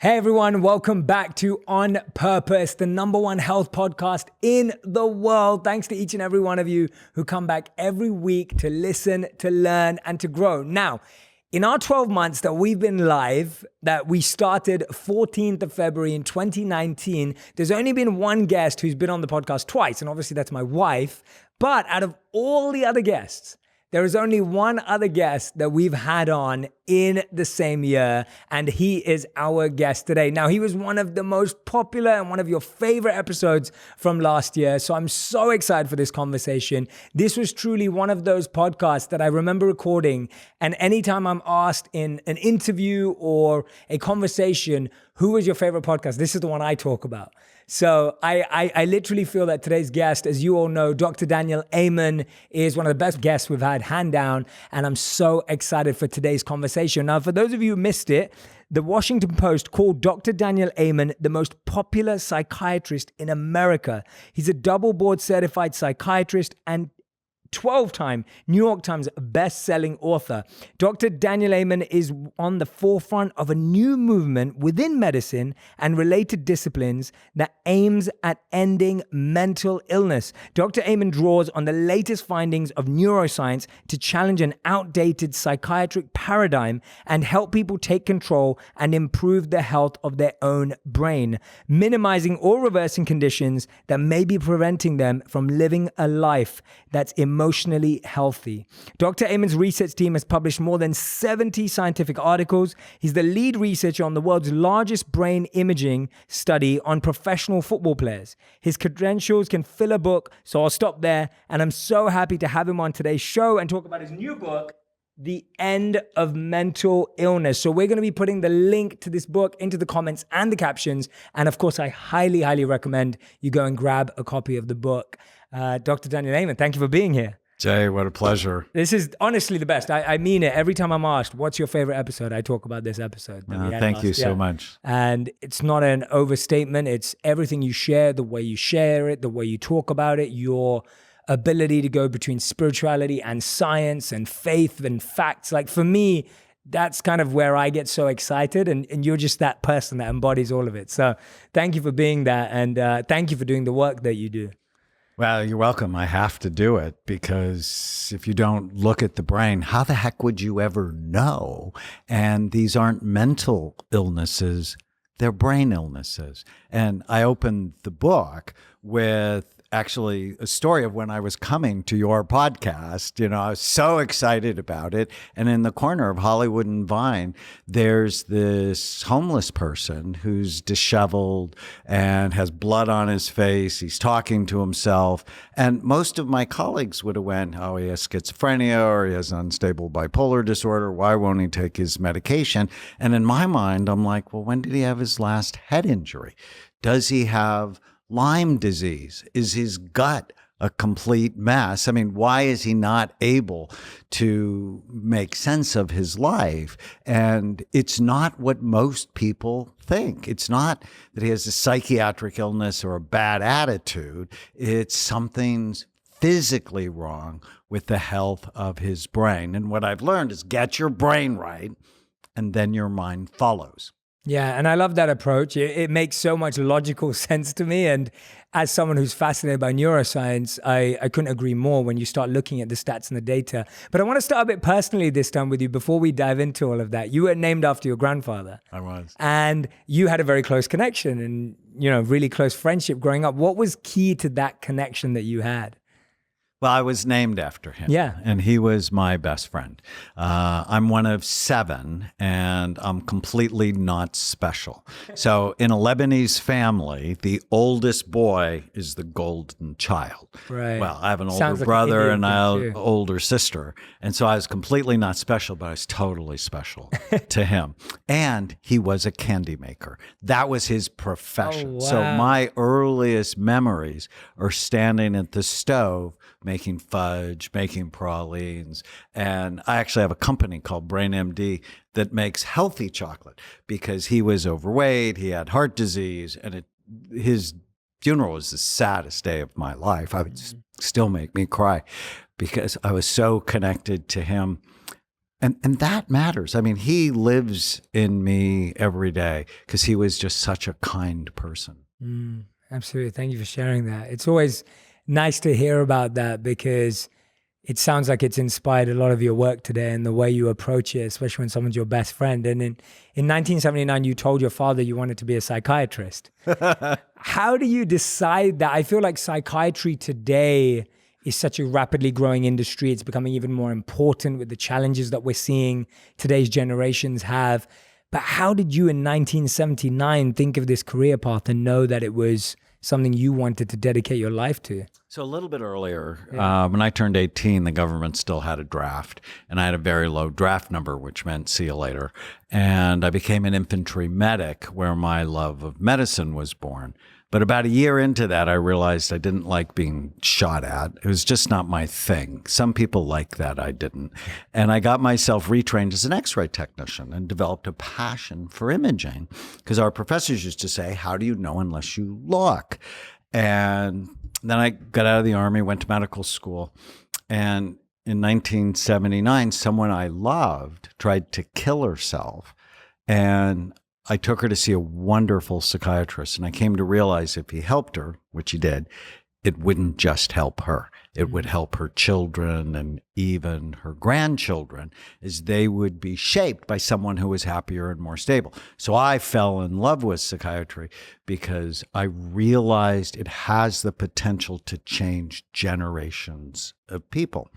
Hey everyone, welcome back to On Purpose, the #1 health podcast in the world. Thanks to each and every one of you who come back every week to listen, to learn, and to grow. Now, in our 12 months that we've been live, that we started 14th of February in 2019, there's only been one guest who's been on the podcast twice, and obviously that's my wife. But out of all the other guests, there is only one other guest that we've had on in the same year, and he is our guest today. Now, he was one of the most popular and one of your favorite episodes from last year, so I'm so excited for this conversation. This was truly one of those podcasts that I remember recording, and anytime I'm asked in an interview or a conversation, who was your favorite podcast? This is the one I talk about. So I literally feel that today's guest, as you all know, Dr. Daniel Amen, is one of the best guests we've had, hand down, and I'm so excited for today's conversation. Now, for those of you who missed it, the Washington Post called Dr. Daniel Amen the most popular psychiatrist in America. He's a double board certified psychiatrist and 12-time New York Times best-selling author. Dr. Daniel Amen is on the forefront of a new movement within medicine and related disciplines that aims at ending mental illness. Dr. Amen draws on the latest findings of neuroscience to challenge an outdated psychiatric paradigm and help people take control and improve the health of their own brain, minimizing or reversing conditions that may be preventing them from living a life that's emotionally healthy. Dr. Amen's research team has published more than 70 scientific articles. He's the lead researcher on the world's largest brain imaging study on professional football players. His credentials can fill a book, so I'll stop there. And I'm so happy to have him on today's show and talk about his new book, The End of Mental Illness. So we're going to be putting the link to this book into the comments and the captions. And of course, I highly, highly recommend you go and grab a copy of the book. Dr. Daniel Amen, thank you for being here. Jay, what a pleasure. This is honestly the best. I mean it. Every time I'm asked, what's your favorite episode? I talk about this episode. Thank you so much. And it's not an overstatement. It's everything you share, the way you share it, the way you talk about it, your ability to go between spirituality and science and faith and facts. Like for me, that's kind of where I get so excited, and you're just that person that embodies all of it. So thank you for being that, and thank you for doing the work that you do. Well, you're welcome. I have to do it because if you don't look at the brain, how the heck would you ever know? And these aren't mental illnesses, they're brain illnesses. And I opened the book with actually a story of when I was coming to your podcast. You know, I was so excited about it. And in the corner of Hollywood and Vine, there's this homeless person who's disheveled and has blood on his face. He's talking to himself. And most of my colleagues would have went, oh, he has schizophrenia or he has unstable bipolar disorder. Why won't he take his medication? And in my mind, I'm like, well, when did he have his last head injury? Does he have Lyme disease? Is his gut a complete mess? I mean, why is he not able to make sense of his life? And it's not what most people think. It's not that he has a psychiatric illness or a bad attitude. It's something's physically wrong with the health of his brain. And what I've learned is get your brain right, and then your mind follows. Yeah, and I love that approach. It makes so much logical sense to me. And as someone who's fascinated by neuroscience, I couldn't agree more when you start looking at the stats and the data. But I want to start a bit personally this time with you before we dive into all of that. You were named after your grandfather. I was. And you had a very close connection and, you know, really close friendship growing up. What was key to that connection that you had? Well, I was named after him. Yeah. And he was my best friend. I'm one of 7, and I'm completely not special. So in a Lebanese family, the oldest boy is the golden child. Right. Well, I have an older Sounds like brother an and Indian an too. older sister. And so I was completely not special, but I was totally special to him. And he was a candy maker. That was his profession. Oh, wow. So my earliest memories are standing at the stove making fudge, making pralines. And I actually have a company called Brain MD that makes healthy chocolate because he was overweight, he had heart disease, and his funeral was the saddest day of my life. I would still make me cry because I was so connected to him. And that matters. I mean, he lives in me every day because he was just such a kind person. Absolutely. Thank you for sharing that. It's always nice to hear about that because it sounds like it's inspired a lot of your work today and the way you approach it, especially when someone's your best friend. And in 1979, you told your father you wanted to be a psychiatrist. How do you decide that? I feel like psychiatry today is such a rapidly growing industry. It's becoming even more important with the challenges that we're seeing today's generations have. But how did you in 1979 think of this career path and know that it was something you wanted to dedicate your life to? So a little bit earlier, when I turned 18, the government still had a draft, and I had a very low draft number, which meant see you later. And I became an infantry medic where my love of medicine was born. But about a year into that, I realized I didn't like being shot at. It was just not my thing. Some people like that. I didn't. And I got myself retrained as an X-ray technician and developed a passion for imaging because our professors used to say, how do you know unless you look? And then I got out of the Army, went to medical school. And in 1979, someone I loved tried to kill herself. And I took her to see a wonderful psychiatrist, and I came to realize if he helped her, which he did, it wouldn't just help her. It would help her children and even her grandchildren, as they would be shaped by someone who was happier and more stable. So I fell in love with psychiatry because I realized it has the potential to change generations of people.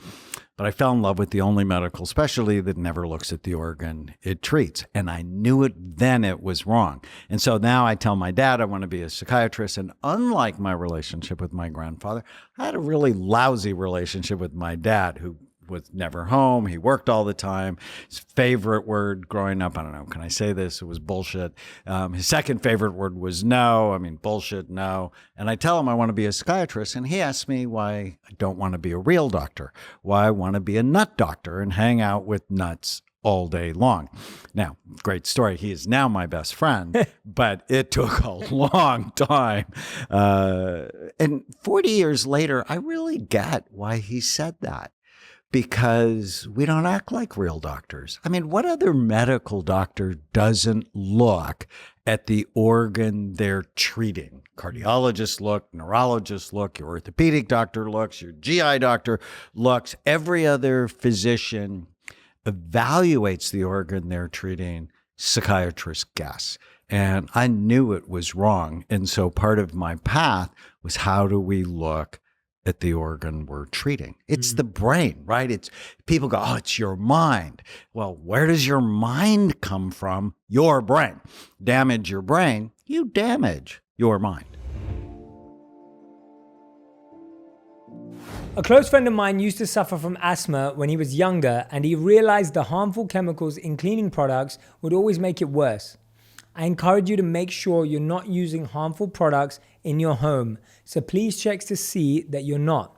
But I fell in love with the only medical specialty that never looks at the organ it treats. And I knew it then it was wrong. And so now I tell my dad I want to be a psychiatrist. And unlike my relationship with my grandfather, I had a really lousy relationship with my dad, who was never home. He worked all the time. His favorite word growing up, I don't know, can I say this? It was bullshit. His second favorite word was no. I mean, bullshit, no. And I tell him I want to be a psychiatrist. And he asks me why I don't want to be a real doctor, why I want to be a nut doctor and hang out with nuts all day long. Now, great story. He is now my best friend, but it took a long time. And 40 years later, I really get why he said that. Because we don't act like real doctors. I mean, what other medical doctor doesn't look at the organ they're treating? Cardiologists look, neurologists look, your orthopedic doctor looks, your GI doctor looks. Every other physician evaluates the organ they're treating. Psychiatrists guess. And I knew it was wrong. And so part of my path was, how do we look at the organ we're treating? It's the brain, right? It's people go, oh, it's your mind. Well, where does your mind come from? Your brain. Damage your brain, you damage your mind. A close friend of mine used to suffer from asthma when he was younger, and he realized the harmful chemicals in cleaning products would always make it worse. I encourage you to make sure you're not using harmful products in your home. So please check to see that you're not.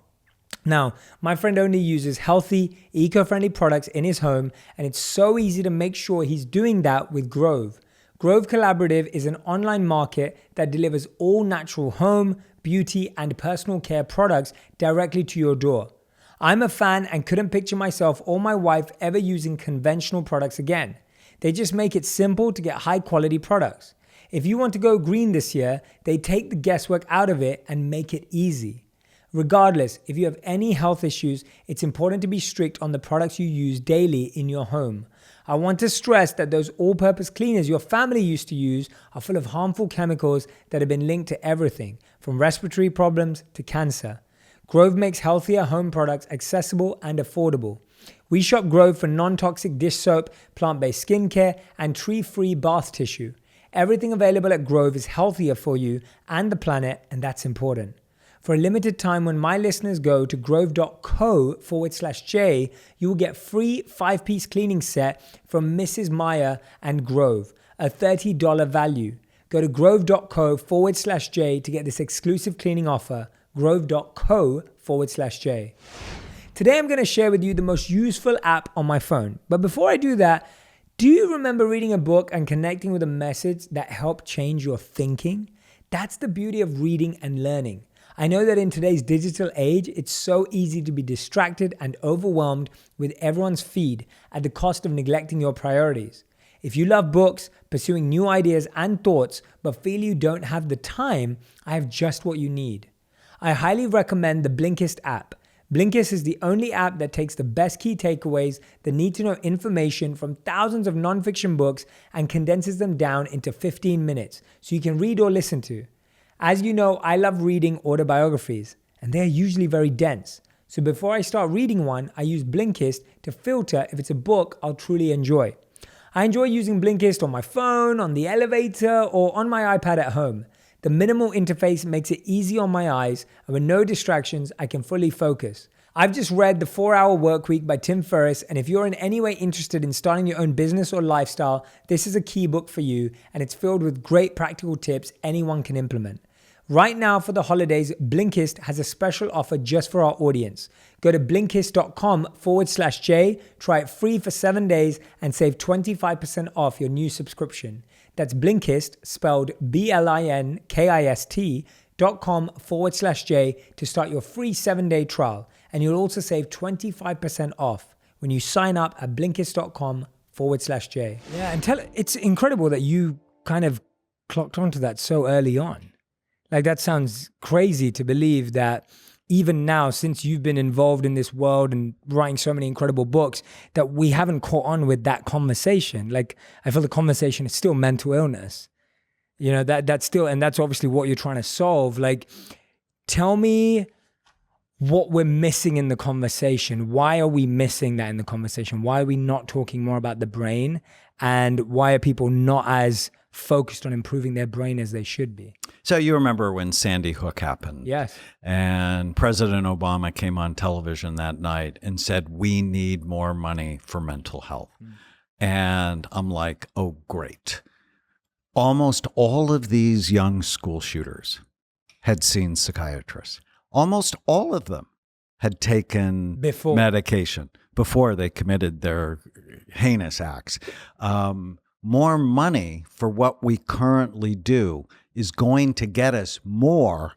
Now, my friend only uses healthy, eco-friendly products in his home, and it's so easy to make sure he's doing that with Grove. Grove Collaborative is an online market that delivers all natural home, beauty, and personal care products directly to your door. I'm a fan and couldn't picture myself or my wife ever using conventional products again. They just make it simple to get high quality products. If you want to go green this year, they take the guesswork out of it and make it easy. Regardless, if you have any health issues, it's important to be strict on the products you use daily in your home. I want to stress that those all-purpose cleaners your family used to use are full of harmful chemicals that have been linked to everything, from respiratory problems to cancer. Grove makes healthier home products accessible and affordable. We shop Grove for non-toxic dish soap, plant-based skincare, and tree-free bath tissue. Everything available at Grove is healthier for you and the planet, and that's important. For a limited time, when my listeners go to grove.co/J, you will get free 5-piece cleaning set from Mrs. Meyer and Grove, a $30 value. Go to grove.co/J to get this exclusive cleaning offer, grove.co/J. Today, I'm going to share with you the most useful app on my phone. But before I do that, do you remember reading a book and connecting with a message that helped change your thinking? That's the beauty of reading and learning. I know that in today's digital age, it's so easy to be distracted and overwhelmed with everyone's feed at the cost of neglecting your priorities. If you love books, pursuing new ideas and thoughts, but feel you don't have the time, I have just what you need. I highly recommend the Blinkist app. Blinkist is the only app that takes the best key takeaways, the need-to-know information from thousands of nonfiction books and condenses them down into 15 minutes so you can read or listen to. As you know, I love reading autobiographies, and they're usually very dense. So before I start reading one, I use Blinkist to filter if it's a book I'll truly enjoy. I enjoy using Blinkist on my phone, on the elevator, or on my iPad at home. The minimal interface makes it easy on my eyes, and with no distractions, I can fully focus. I've just read The 4-Hour Workweek by Tim Ferriss, and if you're in any way interested in starting your own business or lifestyle, this is a key book for you, and it's filled with great practical tips anyone can implement. Right now for the holidays, Blinkist has a special offer just for our audience. Go to Blinkist.com/J, try it free for 7 days, and save 25% off your new subscription. That's Blinkist, spelled BLINKIST.com/J to start your free 7-day trial. And you'll also save 25% off when you sign up at Blinkist.com/J. Yeah, and it's incredible that you kind of clocked onto that so early on. Like, that sounds crazy to believe that even now, since you've been involved in this world and writing so many incredible books, that we haven't caught on with that conversation. Like, I feel the conversation is still mental illness. You know, that's still, and that's obviously what you're trying to solve. Like, tell me what we're missing in the conversation. Why are we missing that in the conversation? Why are we not talking more about the brain? And why are people not as focused on improving their brain as they should be? So you remember when Sandy Hook happened? Yes. And President Obama came on television that night and said, we need more money for mental health. And I'm like, oh, great. Almost all of these young school shooters had seen psychiatrists. Almost all of them had taken medication before they committed their heinous acts. More money for what we currently do is going to get us more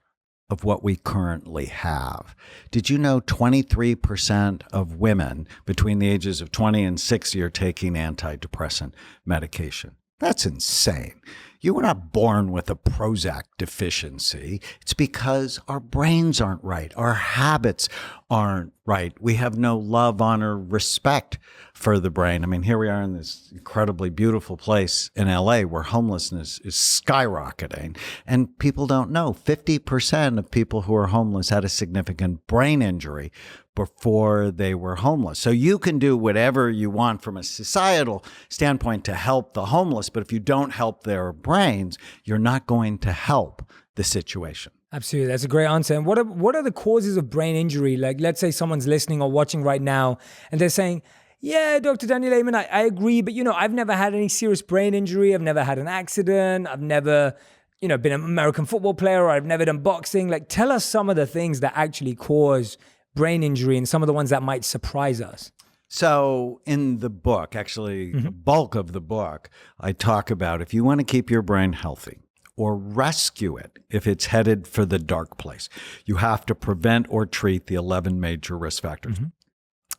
of what we currently have. Did you know 23% of women between the ages of 20 and 60 are taking antidepressant medication? That's insane. You were not born with a Prozac deficiency. It's because our brains aren't right. Our habits aren't right. We have no love, honor, respect for the brain. I mean, here we are in this incredibly beautiful place in LA where homelessness is skyrocketing. And people don't know 50% of people who are homeless had a significant brain injury before they were homeless. So you can do whatever you want from a societal standpoint to help the homeless, but if you don't help their brains, you're not going to help the situation. Absolutely. That's a great answer. And what are the causes of brain injury? Like, let's say someone's listening or watching right now and they're saying, yeah, Dr. Daniel Amen, I agree, but I've never had any serious brain injury. I've never had an accident. I've never, been an American football player, or I've never done boxing. Like, tell us some of the things that actually cause brain injury and some of the ones that might surprise us. So in the book, actually, the bulk of the book, I talk about if you want to keep your brain healthy or rescue it if it's headed for the dark place, you have to prevent or treat the 11 major risk factors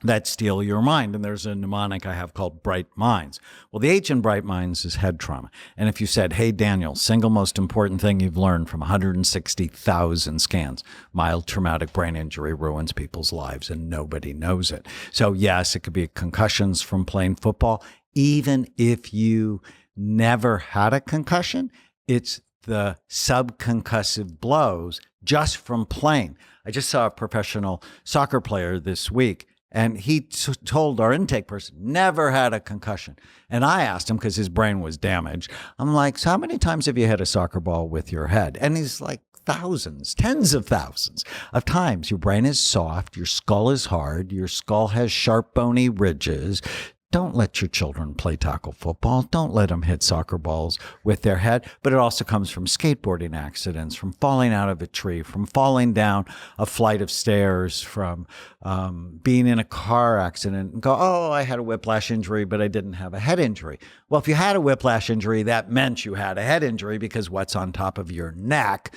that steal your mind. And there's a mnemonic I have called Bright Minds. Well, the H in Bright Minds is head trauma. And if you said, hey, Daniel, single most important thing you've learned from 160,000 scans, mild traumatic brain injury ruins people's lives and nobody knows it. So yes, it could be concussions from playing football. Even if you never had a concussion, it's the subconcussive blows just from playing. I just saw a professional soccer player this week, and he told our intake person, never had a concussion. And I asked him, because his brain was damaged, I'm like, so how many times have you hit a soccer ball with your head? And he's like, thousands, tens of thousands of times. Your brain is soft. Your skull is hard. Your skull has sharp, bony ridges. Don't let your children play tackle football. Don't let them hit soccer balls with their head. But it also comes from skateboarding accidents, from falling out of a tree, from falling down a flight of stairs, from being in a car accident and go, oh, I had a whiplash injury, but I didn't have a head injury. Well, if you had a whiplash injury, that meant you had a head injury, because what's on top of your neck,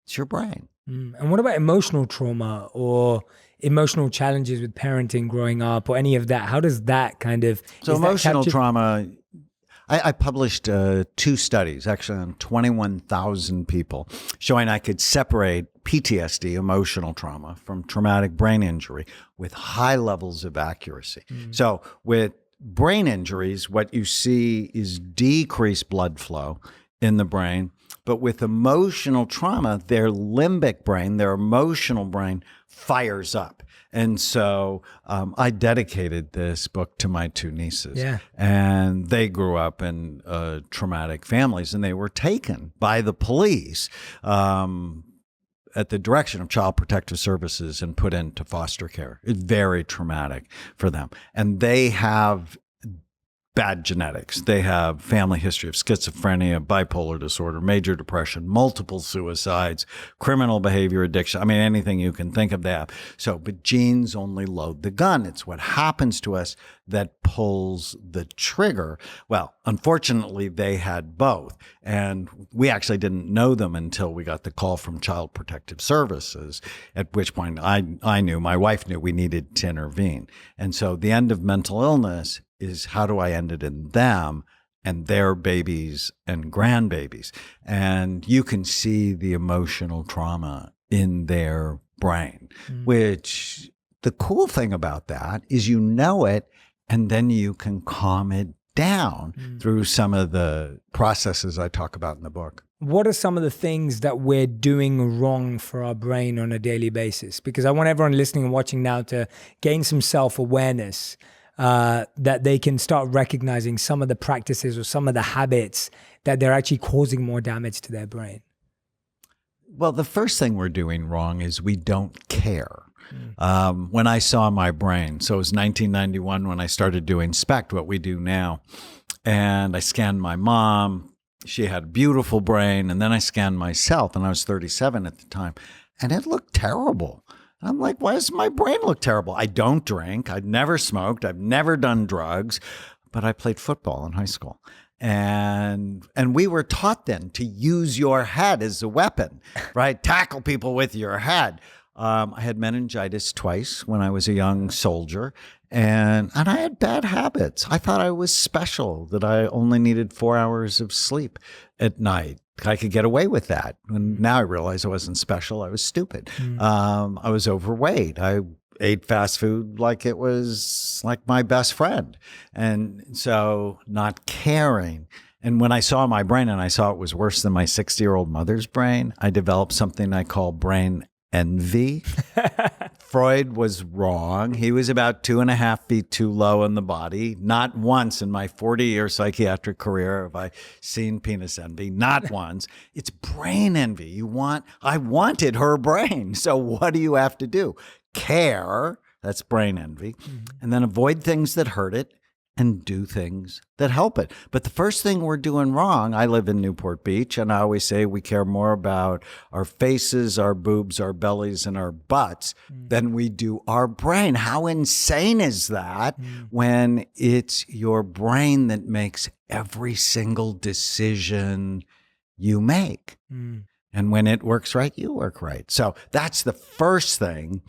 it's your brain. And what about emotional trauma or emotional challenges with parenting growing up or any of that? How does that kind of... So is that emotional captured- trauma, I published 2 studies, actually on 21,000 people, showing I could separate PTSD, emotional trauma, from traumatic brain injury with high levels of accuracy. So with brain injuries, what you see is decreased blood flow in the brain. But with emotional trauma, their limbic brain, their emotional brain, fires up. And so I dedicated this book to my 2 nieces. Yeah. And they grew up in traumatic families, and they were taken by the police at the direction of Child Protective Services and put into foster care. It's very traumatic for them. And they have bad genetics. They have family history of schizophrenia, bipolar disorder, major depression, multiple suicides, criminal behavior, addiction. I mean, anything you can think of they have. So, but genes only load the gun. It's what happens to us that pulls the trigger. Well, unfortunately, they had both. And we actually didn't know them until we got the call from Child Protective Services, at which point I knew, my wife knew we needed to intervene. And so the end of mental illness is how do I end it in them and their babies and grandbabies? And you can see the emotional trauma in their brain, which the cool thing about that is you know it, and then you can calm it down through some of the processes I talk about in the book. What are some of the things that we're doing wrong for our brain on a daily basis? Because I want everyone listening and watching now to gain some self-awareness, that they can start recognizing some of the practices or some of the habits that they're actually causing more damage to their brain. Well, the first thing we're doing wrong is we don't care. When I saw my brain, so it was 1991 when I started doing SPECT, what we do now, and I scanned my mom. She had a beautiful brain, and then I scanned myself, and I was 37 at the time, and it looked terrible. I'm like, why does my brain look terrible? I don't drink. I've never smoked. I've never done drugs, but I played football in high school. And we were taught then to use your head as a weapon, right? Tackle people with your head. I had meningitis twice when I was a young soldier, and I had bad habits. I thought I was special, that I only needed 4 hours of sleep at night. I could get away with that. And now I realize I wasn't special. I was stupid. I was overweight. I ate fast food like it was like my best friend. And so not caring. And when I saw my brain and I saw it was worse than my 60-year-old mother's brain, I developed something I call brain envy. Freud was wrong. He was about 2.5 feet too low in the body. Not once in my 40-year psychiatric career have I seen penis envy. Not once. It's brain envy. I wanted her brain. So what do you have to do? Care. That's brain envy. And then avoid things that hurt it and do things that help it. But the first thing we're doing wrong, I live in Newport Beach, and I always say we care more about our faces, our boobs, our bellies, and our butts than we do our brain. How insane is that when it's your brain that makes every single decision you make? And when it works right, you work right. So that's the first thing.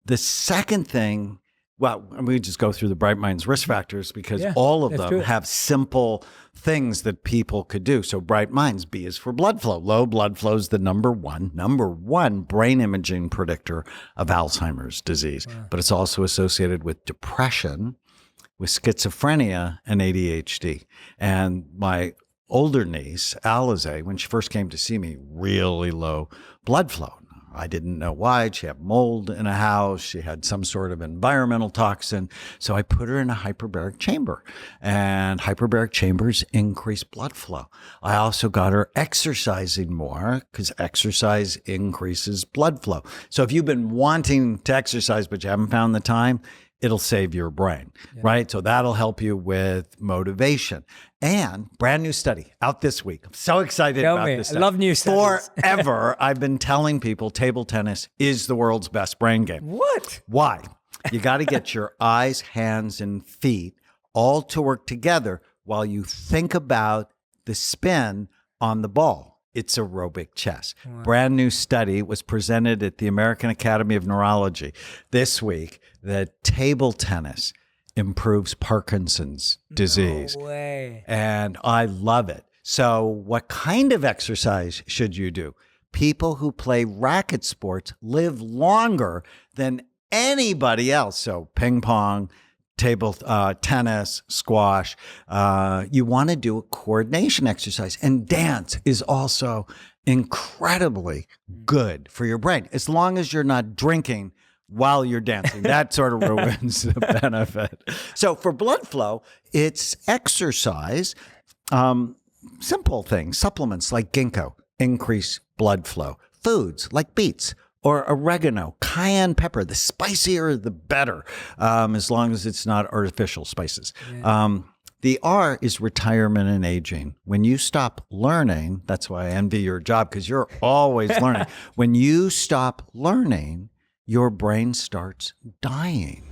The second thing, well, we just go through the Bright Minds risk factors because all of them have simple things that people could do. So Bright Minds, B is for blood flow. Low blood flow is the number one brain imaging predictor of Alzheimer's disease. Wow. But it's also associated with depression, with schizophrenia, and ADHD. And my older niece, Alize, when she first came to see me, really low blood flow. I didn't know why. She had mold in a house. She had some sort of environmental toxin. So I put her in a hyperbaric chamber, and hyperbaric chambers increase blood flow. I also got her exercising more because exercise increases blood flow. So if you've been wanting to exercise, but you haven't found the time, it'll save your brain, right? So that'll help you with motivation. And brand new study out this week. I'm so excited about this study. I love new studies. Forever, I've been telling people table tennis is the world's best brain game. What? Why? You got to get your eyes, hands, and feet all to work together while you think about the spin on the ball. It's aerobic chess. Wow. Brand new study was presented at the American Academy of Neurology this week that table tennis improves Parkinson's disease. No way. And I love it. So what kind of exercise should you do? People who play racket sports live longer than anybody else. So ping pong, table tennis, squash. You want to do a coordination exercise. And dance is also incredibly good for your brain, as long as you're not drinking while you're dancing. That sort of ruins the benefit. So for blood flow, it's exercise. Simple things, supplements like ginkgo, increase blood flow. Foods like beets or oregano, cayenne pepper, the spicier, the better, as long as it's not artificial spices. Yeah. The R is retirement and aging. When you stop learning, that's why I envy your job, because you're always learning. When you stop learning, your brain starts dying.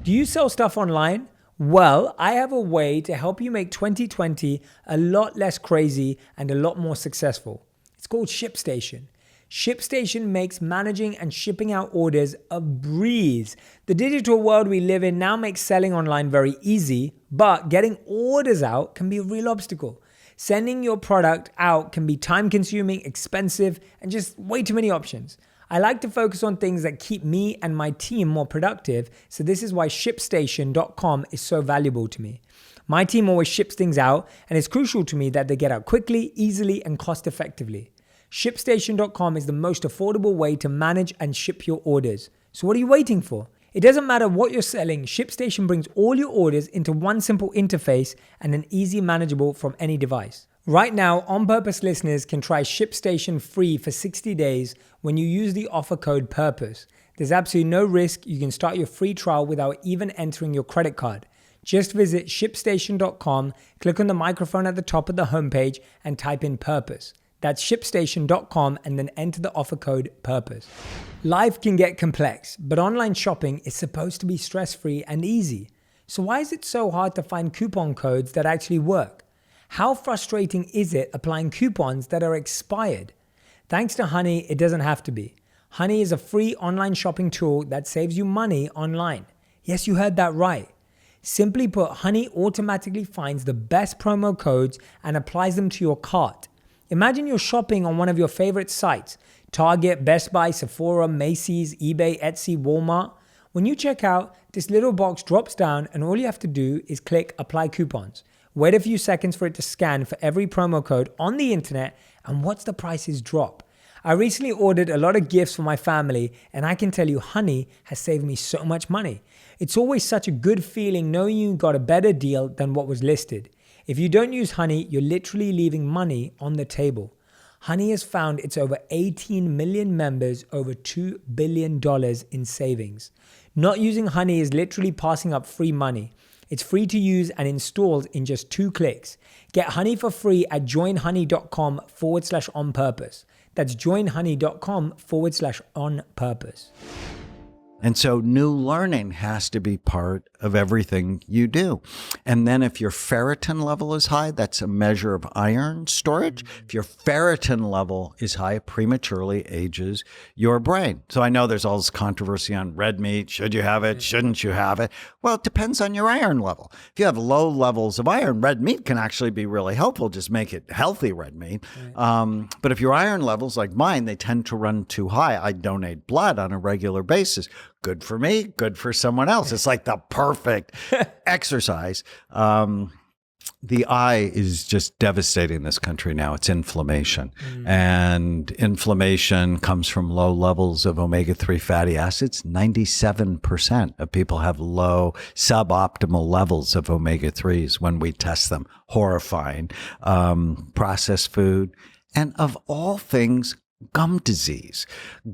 Do you sell stuff online? Well, I have a way to help you make 2020 a lot less crazy and a lot more successful. It's called ShipStation. ShipStation makes managing and shipping out orders a breeze. The digital world we live in now makes selling online very easy, but getting orders out can be a real obstacle. Sending your product out can be time-consuming, expensive, and just way too many options. I like to focus on things that keep me and my team more productive, so this is why ShipStation.com is so valuable to me. My team always ships things out, and it's crucial to me that they get out quickly, easily, and cost-effectively. ShipStation.com is the most affordable way to manage and ship your orders. So what are you waiting for? It doesn't matter what you're selling, ShipStation brings all your orders into one simple interface and an easy manageable from any device. Right now, On Purpose listeners can try ShipStation free for 60 days when you use the offer code PURPOSE. There's absolutely no risk. You can start your free trial without even entering your credit card. Just visit ShipStation.com, click on the microphone at the top of the homepage, and type in PURPOSE. That's ShipStation.com, and then enter the offer code PURPOSE. Life can get complex, but online shopping is supposed to be stress-free and easy. So why is it so hard to find coupon codes that actually work? How frustrating is it applying coupons that are expired? Thanks to Honey, it doesn't have to be. Honey is a free online shopping tool that saves you money online. Yes, you heard that right. Simply put, Honey automatically finds the best promo codes and applies them to your cart. Imagine you're shopping on one of your favorite sites: Target, Best Buy, Sephora, Macy's, eBay, Etsy, Walmart. When you check out, this little box drops down and all you have to do is click Apply Coupons. Wait a few seconds for it to scan for every promo code on the internet, and watch the prices drop. I recently ordered a lot of gifts for my family, and I can tell you Honey has saved me so much money. It's always such a good feeling knowing you got a better deal than what was listed. If you don't use Honey, you're literally leaving money on the table. Honey has found its over 18 million members over $2 billion in savings. Not using Honey is literally passing up free money. It's free to use and installed in just 2 clicks. Get Honey for free at JoinHoney.com/onpurpose. That's JoinHoney.com/onpurpose. And so new learning has to be part of everything you do. And then if your ferritin level is high, that's a measure of iron storage. If your ferritin level is high, it prematurely ages your brain. So I know there's all this controversy on red meat. Should you have it? Shouldn't you have it? Well, it depends on your iron level. If you have low levels of iron, red meat can actually be really helpful. Just make it healthy red meat. But if your iron levels, like mine, they tend to run too high. I donate blood on a regular basis. Good for me, good for someone else. It's like the perfect exercise. The I is just devastating this country now. It's inflammation. And inflammation comes from low levels of omega-3 fatty acids. 97% of people have low, suboptimal levels of omega-3s when we test them. Horrifying. Processed food. And of all things, gum disease.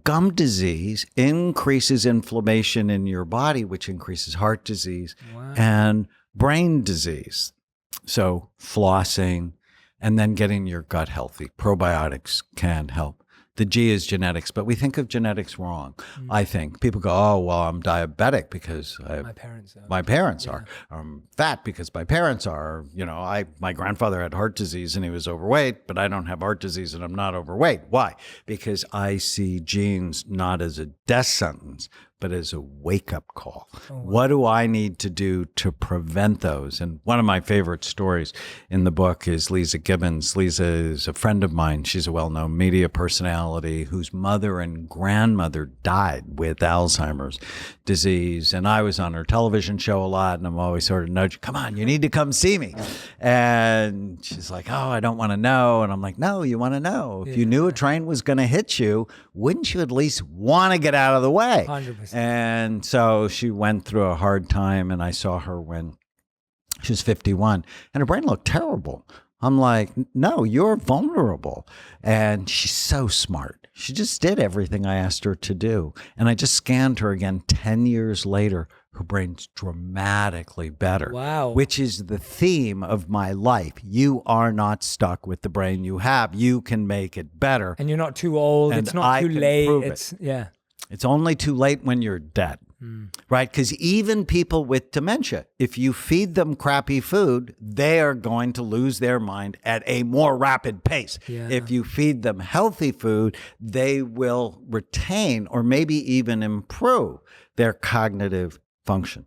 Gum disease increases inflammation in your body, which increases heart disease and brain disease. So flossing and then getting your gut healthy. Probiotics can help. The G is genetics, but we think of genetics wrong. I think people go, oh, well, I'm diabetic because my parents are. I'm fat because my parents are. You know, my grandfather had heart disease and he was overweight, but I don't have heart disease and I'm not overweight. Why? Because I see genes not as a death sentence, but as a wake-up call. Oh, wow. What do I need to do to prevent those? And one of my favorite stories in the book is Lisa Gibbens. Lisa is a friend of mine. She's a well-known media personality whose mother and grandmother died with Alzheimer's disease. And I was on her television show a lot, and I'm always sort of nudging, come on, you need to come see me. And she's like, oh, I don't want to know. And I'm like, no, you want to know. If you knew a train was going to hit you, wouldn't you at least want to get out of the way? 100%. And so she went through a hard time, and I saw her when she was 51, and her brain looked terrible. I'm like, no, you're vulnerable. And she's so smart. She just did everything I asked her to do. And I just scanned her again 10 years later. Her brain's dramatically better. Wow. Which is the theme of my life. You are not stuck with the brain you have. You can make it better. And you're not too old. It's not too late. It's only too late when you're dead, right? Because even people with dementia, if you feed them crappy food, they are going to lose their mind at a more rapid pace. Yeah. If you feed them healthy food, they will retain or maybe even improve their cognitive function.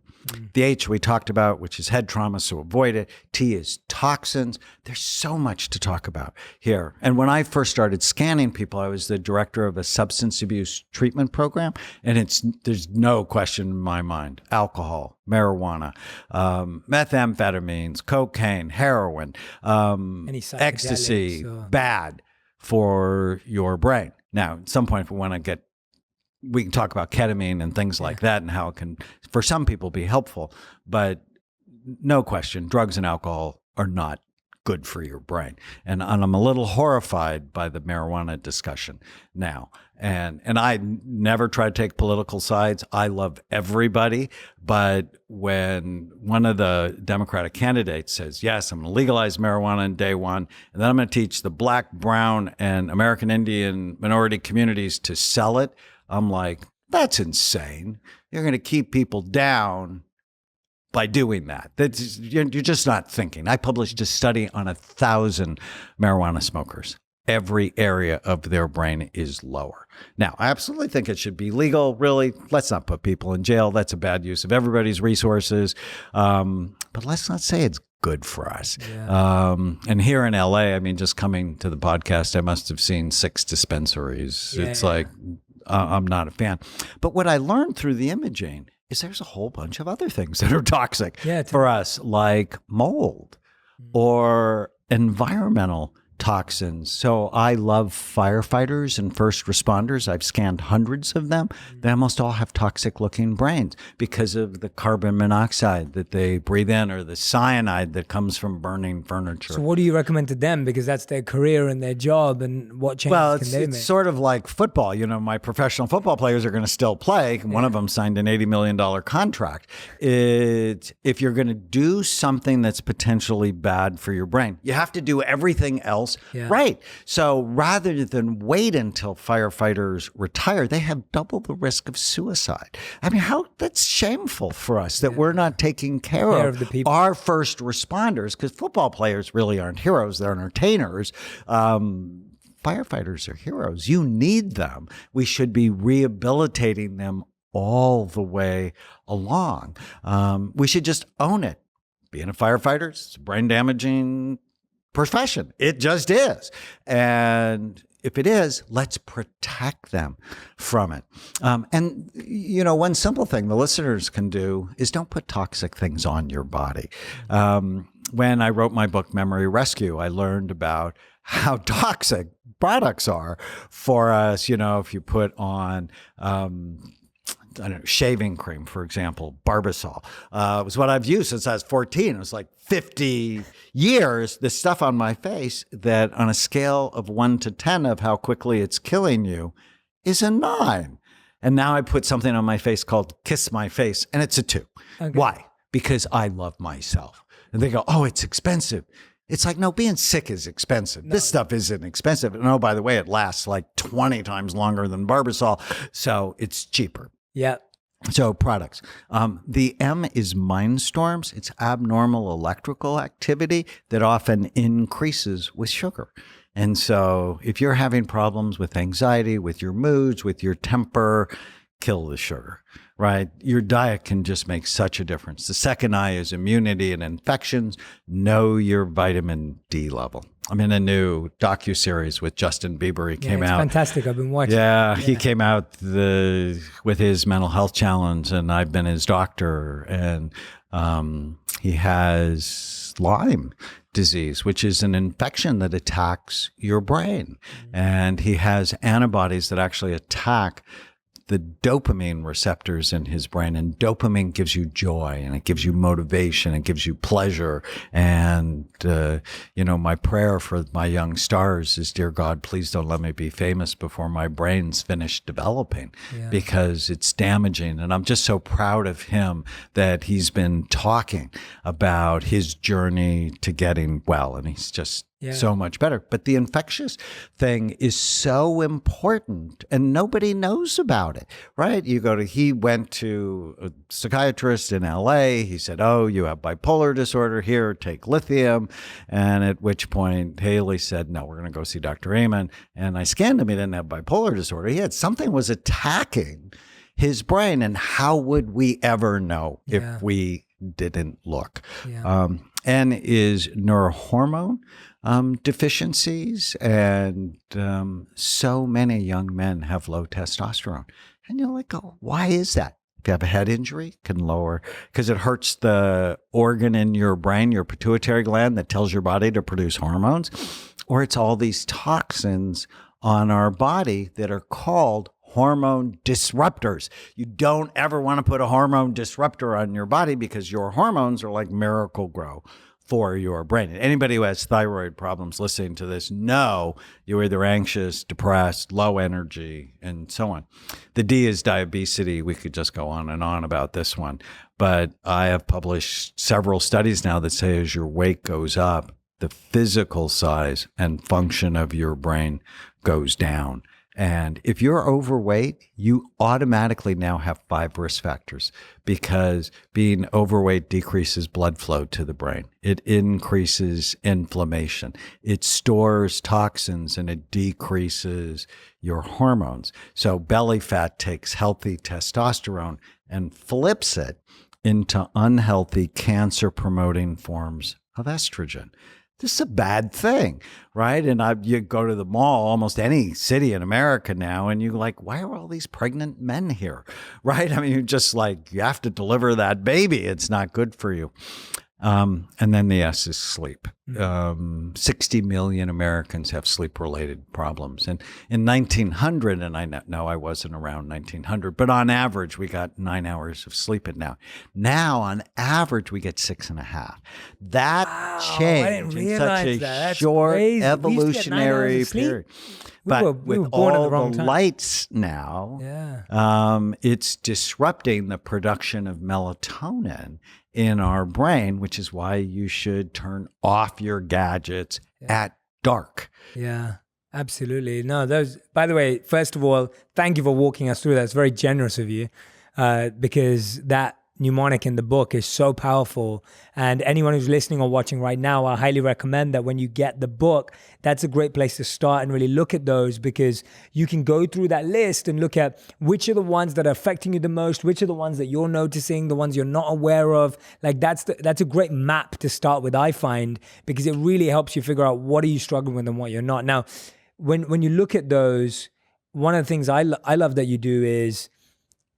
The H we talked about, which is head trauma, so avoid it. T is toxins. There's so much to talk about here. And when I first started scanning people, I was the director of a substance abuse treatment program. And there's no question in my mind. Alcohol, marijuana, methamphetamines, cocaine, heroin, ecstasy, bad for your brain. Now, at some point, if we can talk about ketamine and things like that and how it can, for some people, be helpful. But no question, drugs and alcohol are not good for your brain. And I'm a little horrified by the marijuana discussion now. And I never try to take political sides. I love everybody. But when one of the Democratic candidates says, yes, I'm going to legalize marijuana on day one, and then I'm going to teach the Black, Brown, and American Indian minority communities to sell it, I'm like, that's insane. You're going to keep people down by doing that. You're just not thinking. I published a study on 1,000 marijuana smokers. Every area of their brain is lower. Now, I absolutely think it should be legal. Really, let's not put people in jail. That's a bad use of everybody's resources. But let's not say it's good for us. Yeah. And here in LA, I mean, just coming to the podcast, I must have seen 6 dispensaries. Yeah, it's like, I'm not a fan. But what I learned through the imaging is there's a whole bunch of other things that are toxic for us, like mold or environmental toxins. So I love firefighters and first responders. I've scanned hundreds of them. They almost all have toxic looking brains because of the carbon monoxide that they breathe in or the cyanide that comes from burning furniture. So what do you recommend to them? Because that's their career and their job, and what changes can they make? It's sort of like football. You know, my professional football players are going to still play. One of them signed an $80 million contract. If you're going to do something that's potentially bad for your brain, you have to do everything else right. So rather than wait until firefighters retire, they have double the risk of suicide. I mean, that's shameful for us that we're not taking care of the people. Our first responders, because football players really aren't heroes, they're entertainers. Firefighters are heroes. You need them. We should be rehabilitating them all the way along. We should just own it. Being a firefighter is brain damaging profession. It just is. And if it is, let's protect them from it. And, you know, one simple thing the listeners can do is don't put toxic things on your body. When I wrote my book, Memory Rescue, I learned about how toxic products are for us. You know, if you put on, I don't know, shaving cream, for example, Barbasol, was what I've used since I was 14. It was like 50 years, this stuff on my face that on a scale of 1 to 10 of how quickly it's killing you is a 9. And now I put something on my face called Kiss My Face, and it's a 2. Okay. Why? Because I love myself. And they go, oh, it's expensive. It's like, no, being sick is expensive. This stuff isn't expensive. And oh, by the way, it lasts like 20 times longer than Barbasol. So it's cheaper. Yeah. So products. The M is mindstorms. It's abnormal electrical activity that often increases with sugar. And so if you're having problems with anxiety, with your moods, with your temper, kill the sugar, right? Your diet can just make such a difference. The second I is immunity and infections. Know your vitamin D level. I'm in a new docuseries with Justin Bieber. He came out. Fantastic. I've been watching. Yeah, he came out with his mental health challenge, and I've been his doctor. And he has Lyme disease, which is an infection that attacks your brain. And he has antibodies that actually attack the dopamine receptors in his brain, and dopamine gives you joy, and it gives you motivation, it gives you pleasure. And, my prayer for my young stars is, dear God, please don't let me be famous before my brain's finished developing, because it's damaging. And I'm just so proud of him that he's been talking about his journey to getting well, and he's just so much better. But the infectious thing is so important, and nobody knows about it, right? He went to a psychiatrist in LA. He said, oh, you have bipolar disorder here, take lithium. And at which point Haley said, no, we're going to go see Dr. Amen. And I scanned him. He didn't have bipolar disorder. He had something was attacking his brain. And how would we ever know if we didn't look? N is neurohormone deficiencies, and so many young men have low testosterone. And you're like, oh, why is that? If you have a head injury, it can lower, because it hurts the organ in your brain, your pituitary gland, that tells your body to produce hormones. Or it's all these toxins on our body that are called hormone disruptors. You don't ever want to put a hormone disruptor on your body, because your hormones are like Miracle Grow for your brain. And anybody who has thyroid problems listening to this know you're either anxious, depressed, low energy, and so on. The D is diabesity. We could just go on and on about this one. But I have published several studies now that say as your weight goes up, the physical size and function of your brain goes down. And if you're overweight, you automatically now have 5 risk factors, because being overweight decreases blood flow to the brain. It increases inflammation. It stores toxins, and it decreases your hormones. So belly fat takes healthy testosterone and flips it into unhealthy cancer-promoting forms of estrogen. This is a bad thing, right? And you go to the mall, almost any city in America now, and you're like, why are all these pregnant men here, right? I mean, you're just like, you have to deliver that baby. It's not good for you. And then the S is sleep. 60 million Americans have sleep-related problems. And in 1900, and I know I wasn't around 1900, but on average, we got 9 hours of sleep at now. Now, on average, we get 6.5. That change in such a short evolutionary period. But with all the lights now, it's disrupting the production of melatonin in our brain, which is why you should turn off your gadgets at dark. Yeah, absolutely. No, by the way, first of all, thank you for walking us through that. It's very generous of you, because that mnemonic in the book is so powerful. And anyone who's listening or watching right now, I highly recommend that when you get the book, that's a great place to start and really look at those, because you can go through that list and look at which are the ones that are affecting you the most, which are the ones that you're noticing, the ones you're not aware of. Like that's a great map to start with, I find, because it really helps you figure out what are you struggling with and what you're not. Now, when you look at those, one of the things I love that you do is,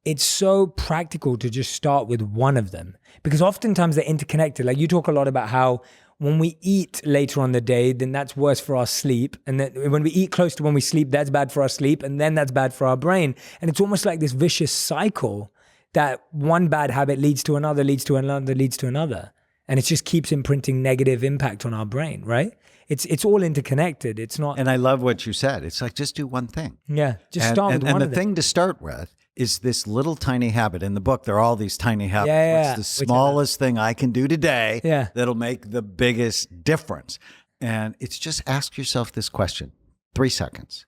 it's so practical to just start with one of them, because oftentimes they're interconnected. Like you talk a lot about how when we eat later on the day, then that's worse for our sleep. And then when we eat close to when we sleep, that's bad for our sleep. And then that's bad for our brain. And it's almost like this vicious cycle that one bad habit leads to another, leads to another, leads to another. And it just keeps imprinting negative impact on our brain, right? It's all interconnected. It's not. And I love what you said. It's like, just do one thing. Yeah, just start with one And of the them. thing to start with is this little tiny habit. In the book, there are all these tiny habits. Yeah. What's the smallest thing I can do today that'll make the biggest difference? And it's just ask yourself this question, 3 seconds.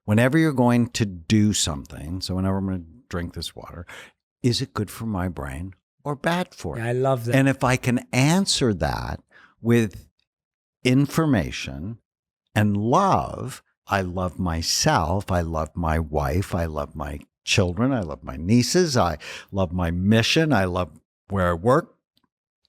Whenever you're going to do something, so whenever I'm going to drink this water, is it good for my brain or bad for it? Yeah, I love that. And if I can answer that with information and love, I love myself, I love my wife, I love my children, I love my nieces, I love my mission, I love where I work.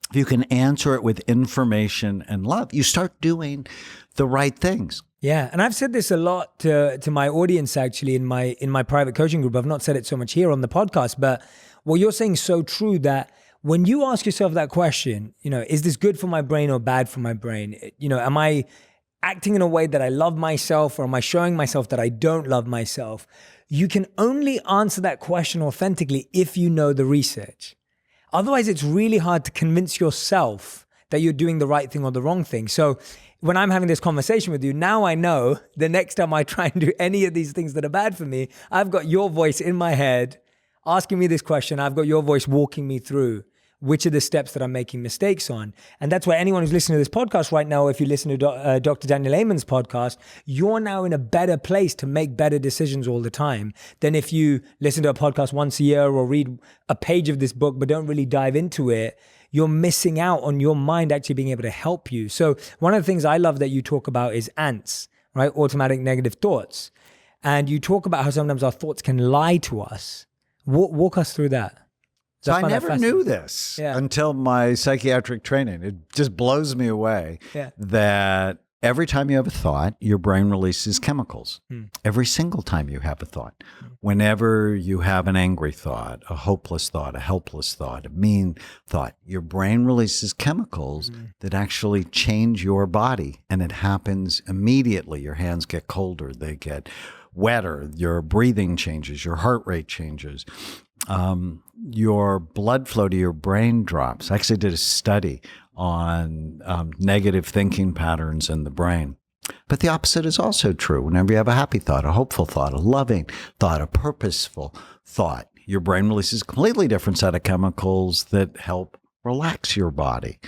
If you can answer it with information and love, you start doing the right things. Yeah, and I've said this a lot to my audience actually in my private coaching group. I've not said it so much here on the podcast, but what you're saying is so true that when you ask yourself that question, is this good for my brain or bad for my brain? Am I acting in a way that I love myself, or am I showing myself that I don't love myself? You can only answer that question authentically if you know the research. Otherwise, it's really hard to convince yourself that you're doing the right thing or the wrong thing. So when I'm having this conversation with you, now I know the next time I try and do any of these things that are bad for me, I've got your voice in my head asking me this question. I've got your voice walking me through which are the steps that I'm making mistakes on. And that's why anyone who's listening to this podcast right now, if you listen to Dr. Daniel Amen's podcast, you're now in a better place to make better decisions all the time than if you listen to a podcast once a year or read a page of this book but don't really dive into it. You're missing out on your mind actually being able to help you. So one of the things I love that you talk about is ANTs, right? Automatic negative thoughts. And you talk about how sometimes our thoughts can lie to us. Walk us through that. So I never knew this until my psychiatric training. It just blows me away that every time you have a thought, your brain releases chemicals. Every single time you have a thought. Whenever you have an angry thought, a hopeless thought, a helpless thought, a mean thought, your brain releases chemicals that actually change your body. And it happens immediately. Your hands get colder. They get wetter. Your breathing changes. Your heart rate changes. Your blood flow to your brain drops. I actually did a study on negative thinking patterns in the brain. But the opposite is also true. Whenever you have a happy thought, a hopeful thought, a loving thought, a purposeful thought, your brain releases a completely different set of chemicals that help relax your body.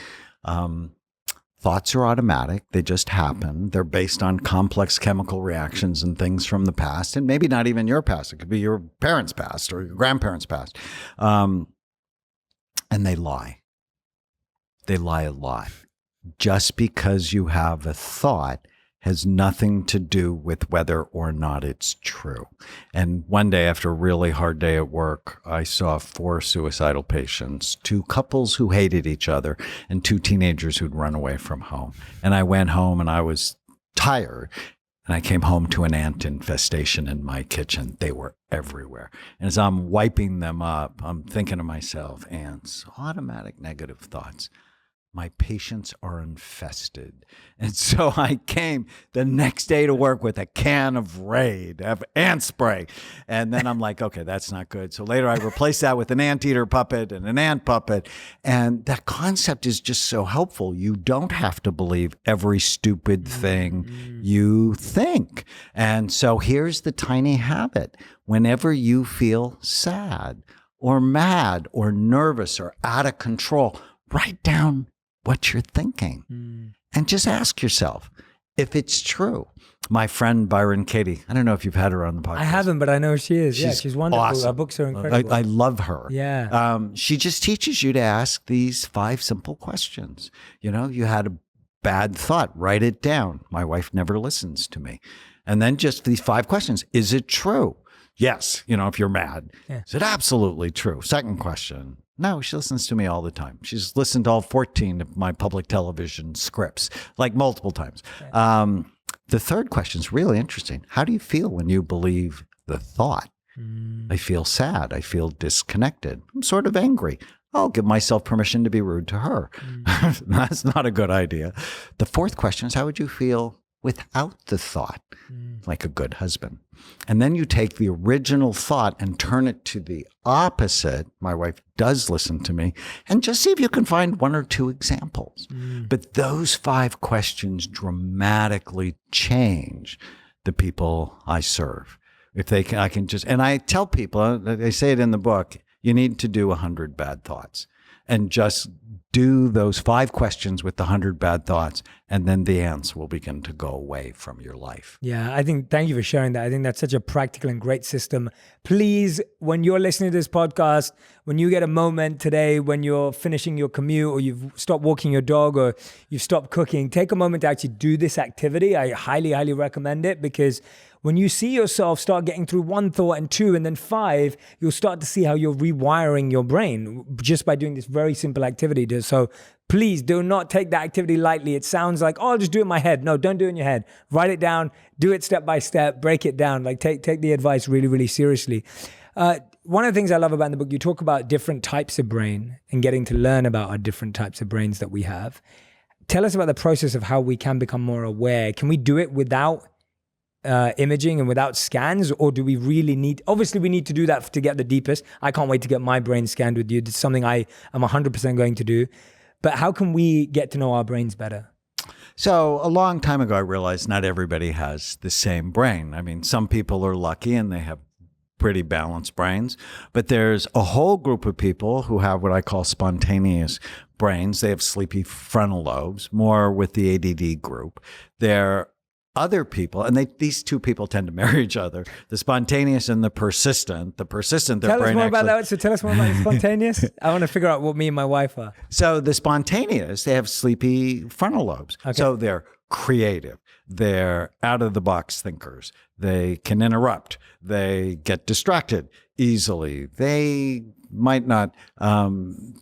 Thoughts are automatic. They just happen. They're based on complex chemical reactions and things from the past, and maybe not even your past. It could be your parents' past or your grandparents' past. And they lie. They lie a lot. Just because you have a thought has nothing to do with whether or not it's true. And one day after a really hard day at work, I saw 4 suicidal patients, 2 couples who hated each other, and 2 teenagers who'd run away from home. And I went home and I was tired. And I came home to an ant infestation in my kitchen. They were everywhere. And as I'm wiping them up, I'm thinking to myself, ants, automatic negative thoughts. My patients are infested. And so I came the next day to work with a can of Raid, of ant spray. And then I'm like, okay, that's not good. So later I replaced that with an anteater puppet and an ant puppet. And that concept is just so helpful. You don't have to believe every stupid thing you think. And so here's the tiny habit. Whenever you feel sad or mad or nervous or out of control, write down what you're thinking and just ask yourself if it's true. My friend Byron Katie, I don't know if you've had her on the podcast. I haven't, but I know she is. She's wonderful. Awesome. Her books are incredible. I love her. Yeah. She just teaches you to ask these 5 simple questions. You had a bad thought, write it down. My wife never listens to me. And then just these 5 questions. Is it true? Yes. If you're mad. Yeah. Is it absolutely true? Second question. No, she listens to me all the time. She's listened to all 14 of my public television scripts, like multiple times. The third question is really interesting. How do you feel when you believe the thought? I feel sad. I feel disconnected. I'm sort of angry. I'll give myself permission to be rude to her. That's not a good idea. The fourth question is, how would you feel without the thought, like a good husband. And then you take the original thought and turn it to the opposite. My wife does listen to me, and just see if you can find one or two examples. But those 5 questions dramatically change the people I serve. If they can, I can just, and I tell people, they say it in the book, you need to do 100 bad thoughts, and just do those 5 questions with the 100 bad thoughts, and then the ants will begin to go away from your life. Yeah, thank you for sharing that. I think that's such a practical and great system. Please, when you're listening to this podcast, when you get a moment today, when you're finishing your commute, or you've stopped walking your dog, or you've stopped cooking, take a moment to actually do this activity. I highly, highly recommend it, because when you see yourself start getting through 1 thought and 2 and then 5, you'll start to see how you're rewiring your brain just by doing this very simple activity. So please do not take that activity lightly. It sounds like, oh, I'll just do it in my head. No, don't do it in your head. Write it down, do it step by step, break it down. Like take the advice really, really seriously. One of the things I love about the book, you talk about different types of brain and getting to learn about our different types of brains that we have. Tell us about the process of how we can become more aware. Can we do it without imaging and without scans, or do we really need, obviously we need to do that to get the deepest. I can't wait to get my brain scanned with you. It's something I am 100% going to do. But how can we get to know our brains better? So a long time ago, I realized not everybody has the same brain. I mean, some people are lucky and they have pretty balanced brains, but there's a whole group of people who have what I call spontaneous brains. They have sleepy frontal lobes, more with the ADD group. They're other people, and these 2 people tend to marry each other, the spontaneous and the persistent. The persistent, their tell brain us more actually, about that. So tell us more about the spontaneous. I want to figure out what me and my wife are. So the spontaneous, they have sleepy frontal lobes. Okay. So they're creative. They're out-of-the-box thinkers. They can interrupt. They get distracted easily. They might not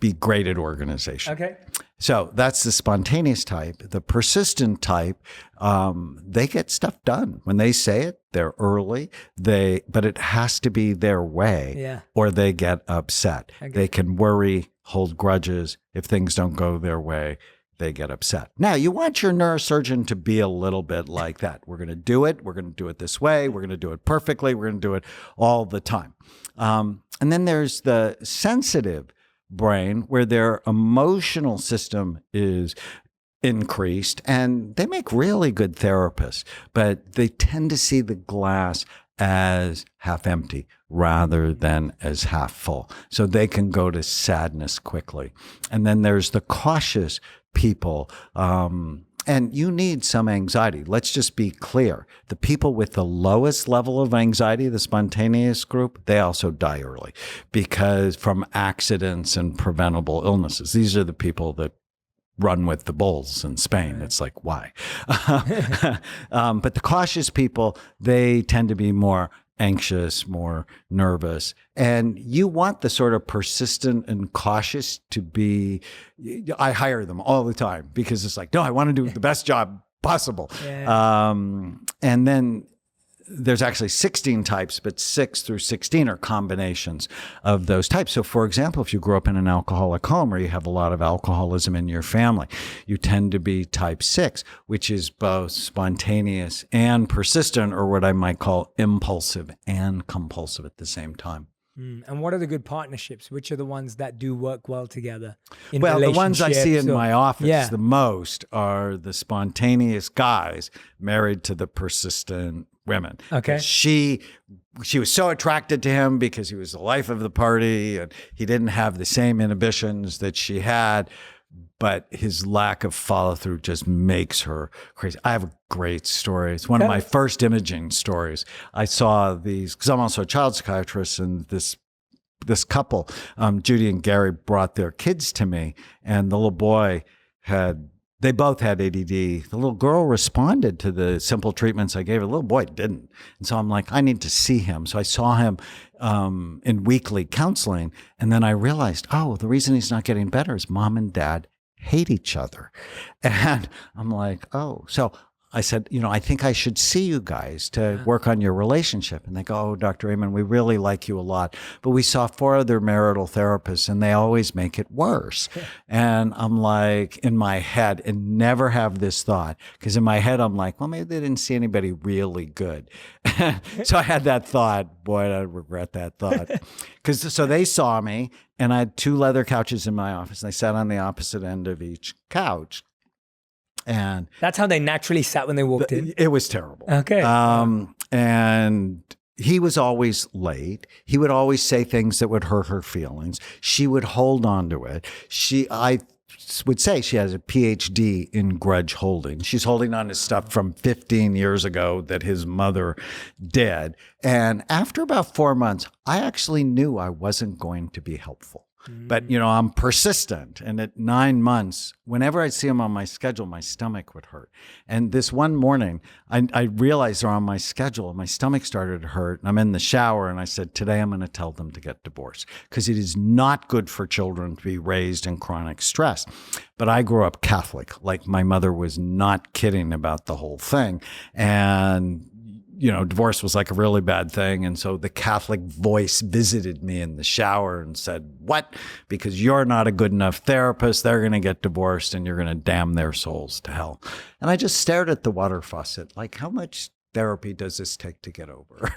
be great at organization. Okay. So that's the spontaneous type. The persistent type, they get stuff done. When they say it, they're early. But it has to be their way, or they get upset. Okay. They can worry, hold grudges. If things don't go their way, they get upset. Now, you want your neurosurgeon to be a little bit like that. We're going to do it. We're going to do it this way. We're going to do it perfectly. We're going to do it all the time. And then there's the sensitive brain, where their emotional system is increased, and they make really good therapists, but they tend to see the glass as half empty rather than as half full. So they can go to sadness quickly. And then there's the cautious people, and you need some anxiety. Let's just be clear. The people with the lowest level of anxiety, the spontaneous group, they also die early because from accidents and preventable illnesses. These are the people that run with the bulls in Spain. It's like, why? But the cautious people, they tend to be more anxious, more nervous. And you want the sort of persistent and cautious to be, I hire them all the time because it's like, no, I want to do the best job possible. Yeah. And then there's actually 16 types, but 6 through 16 are combinations of those types. So for example, if you grew up in an alcoholic home or you have a lot of alcoholism in your family, you tend to be type 6, which is both spontaneous and persistent, or what I might call impulsive and compulsive at the same time. And what are the good partnerships? Which are the ones that do work well together? Well, the ones I see in my office the most are the spontaneous guys married to the persistent women. Okay. She was so attracted to him because he was the life of the party and he didn't have the same inhibitions that she had, but his lack of follow through just makes her crazy. I have a great story. It's one of my first imaging stories. I saw these, because I'm also a child psychiatrist, and this couple, Judy and Gary, brought their kids to me, and the little boy they both had ADD. The little girl responded to the simple treatments I gave her. The little boy didn't. And so I'm like, I need to see him. So I saw him in weekly counseling. And then I realized, oh, the reason he's not getting better is mom and dad hate each other. And I'm like, oh. So I said, I think I should see you guys to work on your relationship. And they go, oh, Dr. Amen, we really like you a lot. But we saw 4 other marital therapists and they always make it worse. And I'm like, in my head, and never have this thought, because in my head, I'm like, well, maybe they didn't see anybody really good. So I had that thought, boy, I regret that thought. So they saw me and I had 2 leather couches in my office. And I sat on the opposite end of each couch. And that's how they naturally sat when they walked in. It was terrible. Okay. And he was always late. He would always say things that would hurt her feelings. She would hold on to it. I would say she has a PhD in grudge holding. She's holding on to stuff from 15 years ago that his mother did. And after about 4 months, I actually knew I wasn't going to be helpful. But, I'm persistent. And at 9 months, whenever I'd see them on my schedule, my stomach would hurt. And this one morning, I realized they're on my schedule and my stomach started to hurt. And I'm in the shower and I said, today I'm going to tell them to get divorced because it is not good for children to be raised in chronic stress. But I grew up Catholic. Like my mother was not kidding about the whole thing. And divorce was like a really bad thing. And so the Catholic voice visited me in the shower and said, what? Because you're not a good enough therapist. They're going to get divorced and you're going to damn their souls to hell. And I just stared at the water faucet, like, how much therapy does this take to get over?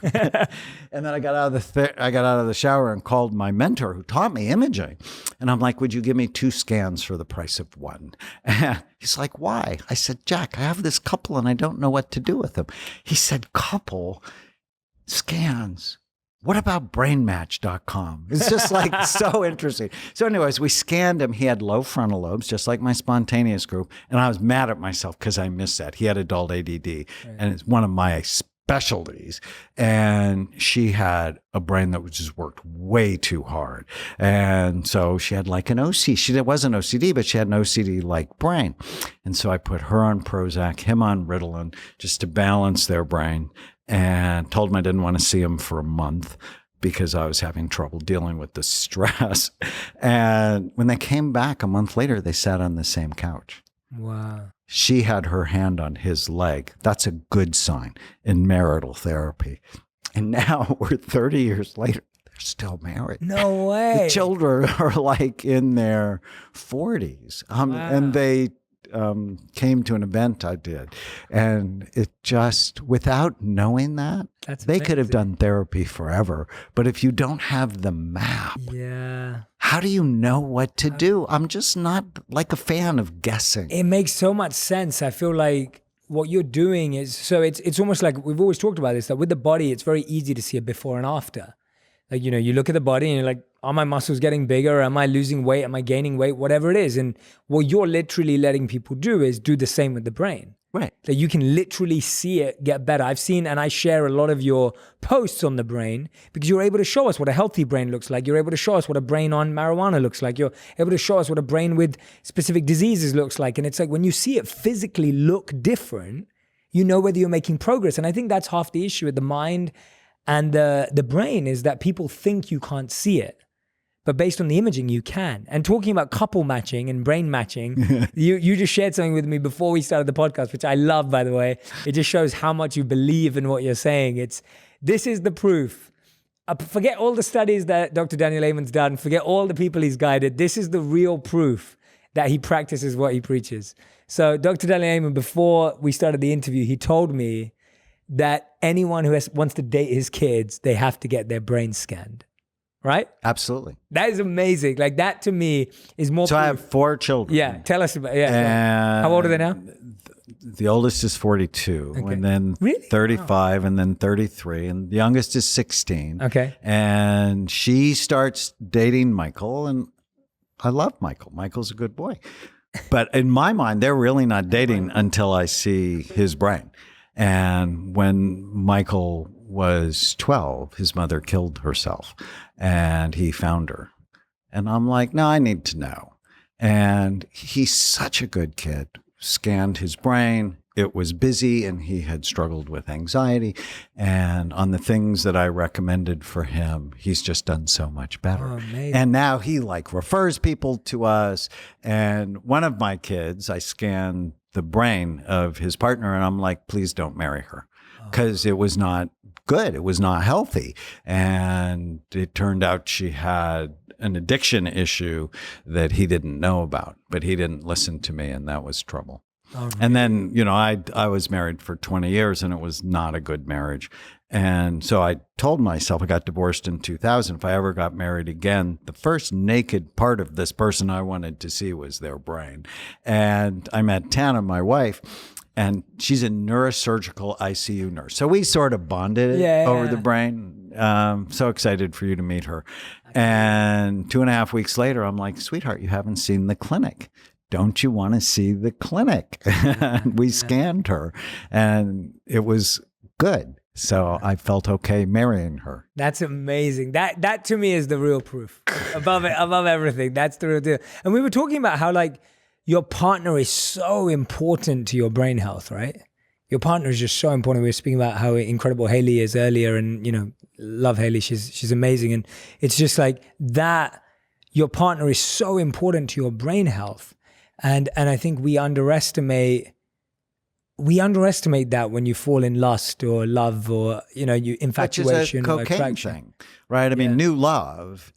And then I got out of the shower and called my mentor who taught me imaging. And I'm like, would you give me 2 scans for the price of 1? And he's like, why? I said, Jack, I have this couple and I don't know what to do with them. He said, couple scans. What about brainmatch.com? It's just like so interesting. So anyways, we scanned him. He had low frontal lobes, just like my spontaneous group. And I was mad at myself because I missed that. He had adult ADD, and it's one of my specialties. And she had a brain that just worked way too hard. And so she had like an OCD. It wasn't OCD, but she had an OCD-like brain. And so I put her on Prozac, him on Ritalin, just to balance their brain. And told him I didn't want to see him for a month because I was having trouble dealing with the stress. And when they came back a month later, they sat on the same couch. Wow. She had her hand on his leg. That's a good sign in marital therapy. And now we're 30 years later. They're still married. No way. The children are like in their 40s. Wow. And they came to an event I did, and it just, without knowing that, they could have done therapy forever. But if you don't have the map, how do you know what to do? I'm just not like a fan of guessing. It makes so much sense. I feel like what you're doing is, so it's almost like we've always talked about this, that with the body, it's very easy to see a before and after. Like, you look at the body and you're like, are my muscles getting bigger? Am I losing weight? Am I gaining weight? Whatever it is. And what you're literally letting people do is do the same with the brain. Right. That you can literally see it get better. I've seen, and I share a lot of your posts on the brain because you're able to show us what a healthy brain looks like. You're able to show us what a brain on marijuana looks like. You're able to show us what a brain with specific diseases looks like. And it's like when you see it physically look different, you know whether you're making progress. And I think that's half the issue with the mind and the brain, is that people think you can't see it. But based on the imaging, you can. And talking about couple matching and brain matching, you just shared something with me before we started the podcast, which I love, by the way. It just shows how much you believe in what you're saying. This is the proof. Forget all the studies that Dr. Daniel Amen's done. Forget all the people he's guided. This is the real proof that he practices what he preaches. So Dr. Daniel Amen, before we started the interview, he told me that anyone who wants to date his kids, they have to get their brain scanned. Right? Absolutely. That is amazing. Like, that to me is more So proof. I have 4 children. Yeah. Tell us about, yeah. And How old are they now? The oldest is 42, Okay. and then Really? 35, and then 33, and the youngest is 16. Okay. And she starts dating Michael, and I love Michael. Michael's a good boy. But in my mind, they're really not dating until I see his brain. And when Michael was 12, his mother killed herself, and he found her. And I'm like, no, I need to know. And he's such a good kid. Scanned his brain. It was busy, and he had struggled with anxiety. And on the things that I recommended for him, he's just done so much better. Oh, amazing. And now he like refers people to us. And one of my kids, I scanned the brain of his partner. And I'm like, please don't marry her, because it was not good. It was not healthy. And it turned out she had an addiction issue that he didn't know about, but he didn't listen to me, and that was trouble. Oh, really? And then, I was married for 20 years, and it was not a good marriage. And so I told myself, I got divorced in 2000. If I ever got married again, the first naked part of this person I wanted to see was their brain. And I met Tana, my wife, and she's a neurosurgical ICU nurse. So we sort of bonded over the brain. So excited for you to meet her. And 2.5 weeks later, I'm like, sweetheart, you haven't seen the clinic. Don't you want to see the clinic? We scanned her, and it was good. So I felt okay marrying her. That's amazing. That to me is the real proof. above everything. That's the real deal. And we were talking about how your partner is so important to your brain health, right? Your partner is just so important. We were speaking about how incredible Haley is earlier, and love Haley. She's amazing. And it's just like that. Your partner is so important to your brain health. And I think we underestimate that when you fall in lust or love or, you infatuation or attraction. Cocaine thing, right? I mean, new love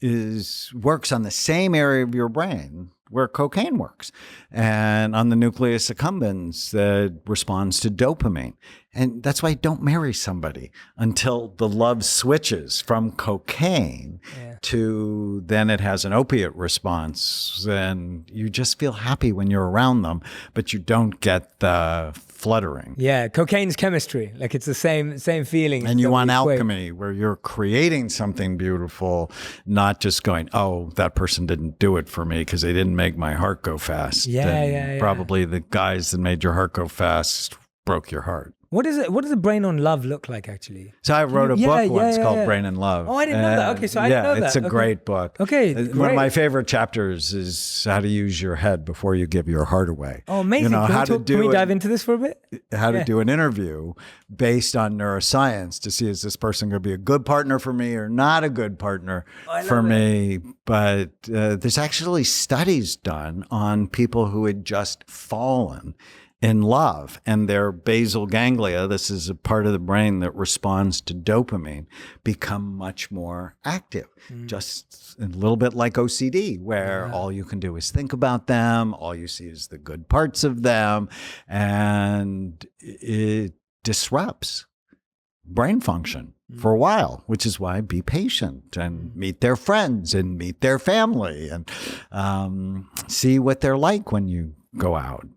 works on the same area of your brain where cocaine works, and on the nucleus accumbens that responds to dopamine. And that's why you don't marry somebody until the love switches from cocaine to then it has an opiate response, and you just feel happy when you're around them, but you don't get the fluttering. Yeah, cocaine's chemistry. Like it's the same feeling. And you want alchemy where you're creating something beautiful, not just going, oh, that person didn't do it for me because they didn't make my heart go fast. Yeah. Probably the guys that made your heart go fast broke your heart. What does the Brain on Love look like, actually? So I wrote a book once called Brain and Love. Oh, I didn't know that. Okay, so I didn't know that. It's a great book. Okay, great. One of my favorite chapters is how to use your head before you give your heart away. Oh, amazing. Can we dive into this for a bit? How to do an interview based on neuroscience to see, is this person going to be a good partner for me or not a good partner for me? But there's actually studies done on people who had just fallen in love, and their basal ganglia, this is a part of the brain that responds to dopamine, become much more active. Just a little bit like OCD, where all you can do is think about them, all you see is the good parts of them, and it disrupts brain function for a while, which is why be patient and meet their friends and meet their family and see what they're like when you go out.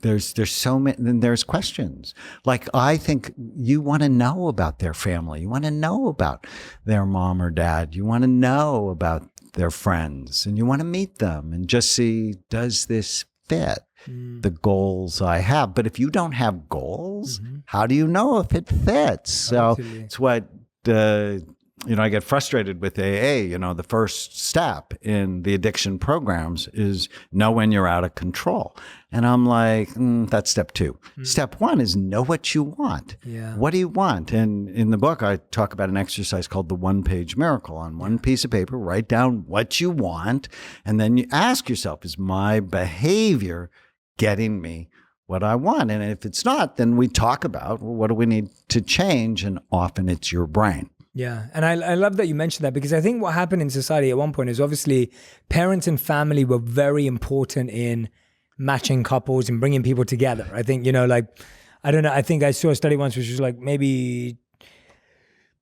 There's so many, and there's questions. Like, I think you want to know about their family. You want to know about their mom or dad. You want to know about their friends, and you want to meet them and just see, does this fit the goals I have? But if you don't have goals, how do you know if it fits? So it's what, I get frustrated with AA. The first step in the addiction programs is know when you're out of control. And I'm like, that's step 2. Step 1 is know what you want. Yeah. What do you want? And in the book, I talk about an exercise called the 1-page miracle. On one piece of paper, write down what you want. And then you ask yourself, is my behavior getting me what I want? And if it's not, then we talk about, well, what do we need to change? And often it's your brain. Yeah. And I love that you mentioned that, because I think what happened in society at one point is obviously parents and family were very important in matching couples and bringing people together. I think, I don't know. I think I saw a study once, which was like maybe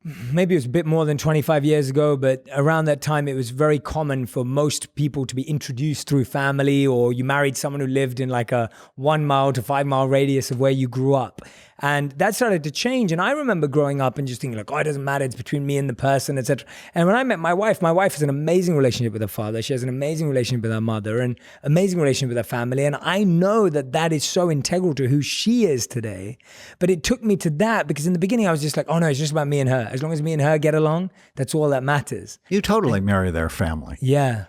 it was a bit more than 25 years ago, but around that time, it was very common for most people to be introduced through family, or you married someone who lived in like a 1 mile to 5 mile radius of where you grew up. And that started to change. And I remember growing up and just thinking like, oh, it doesn't matter. It's between me and the person, etc. And when I met my wife has an amazing relationship with her father. She has an amazing relationship with her mother and amazing relationship with her family. And I know that is so integral to who she is today. But it took me to that, because in the beginning I was just like, oh no, it's just about me and her. As long as me and her get along, that's all that matters. You totally marry their family. Yeah,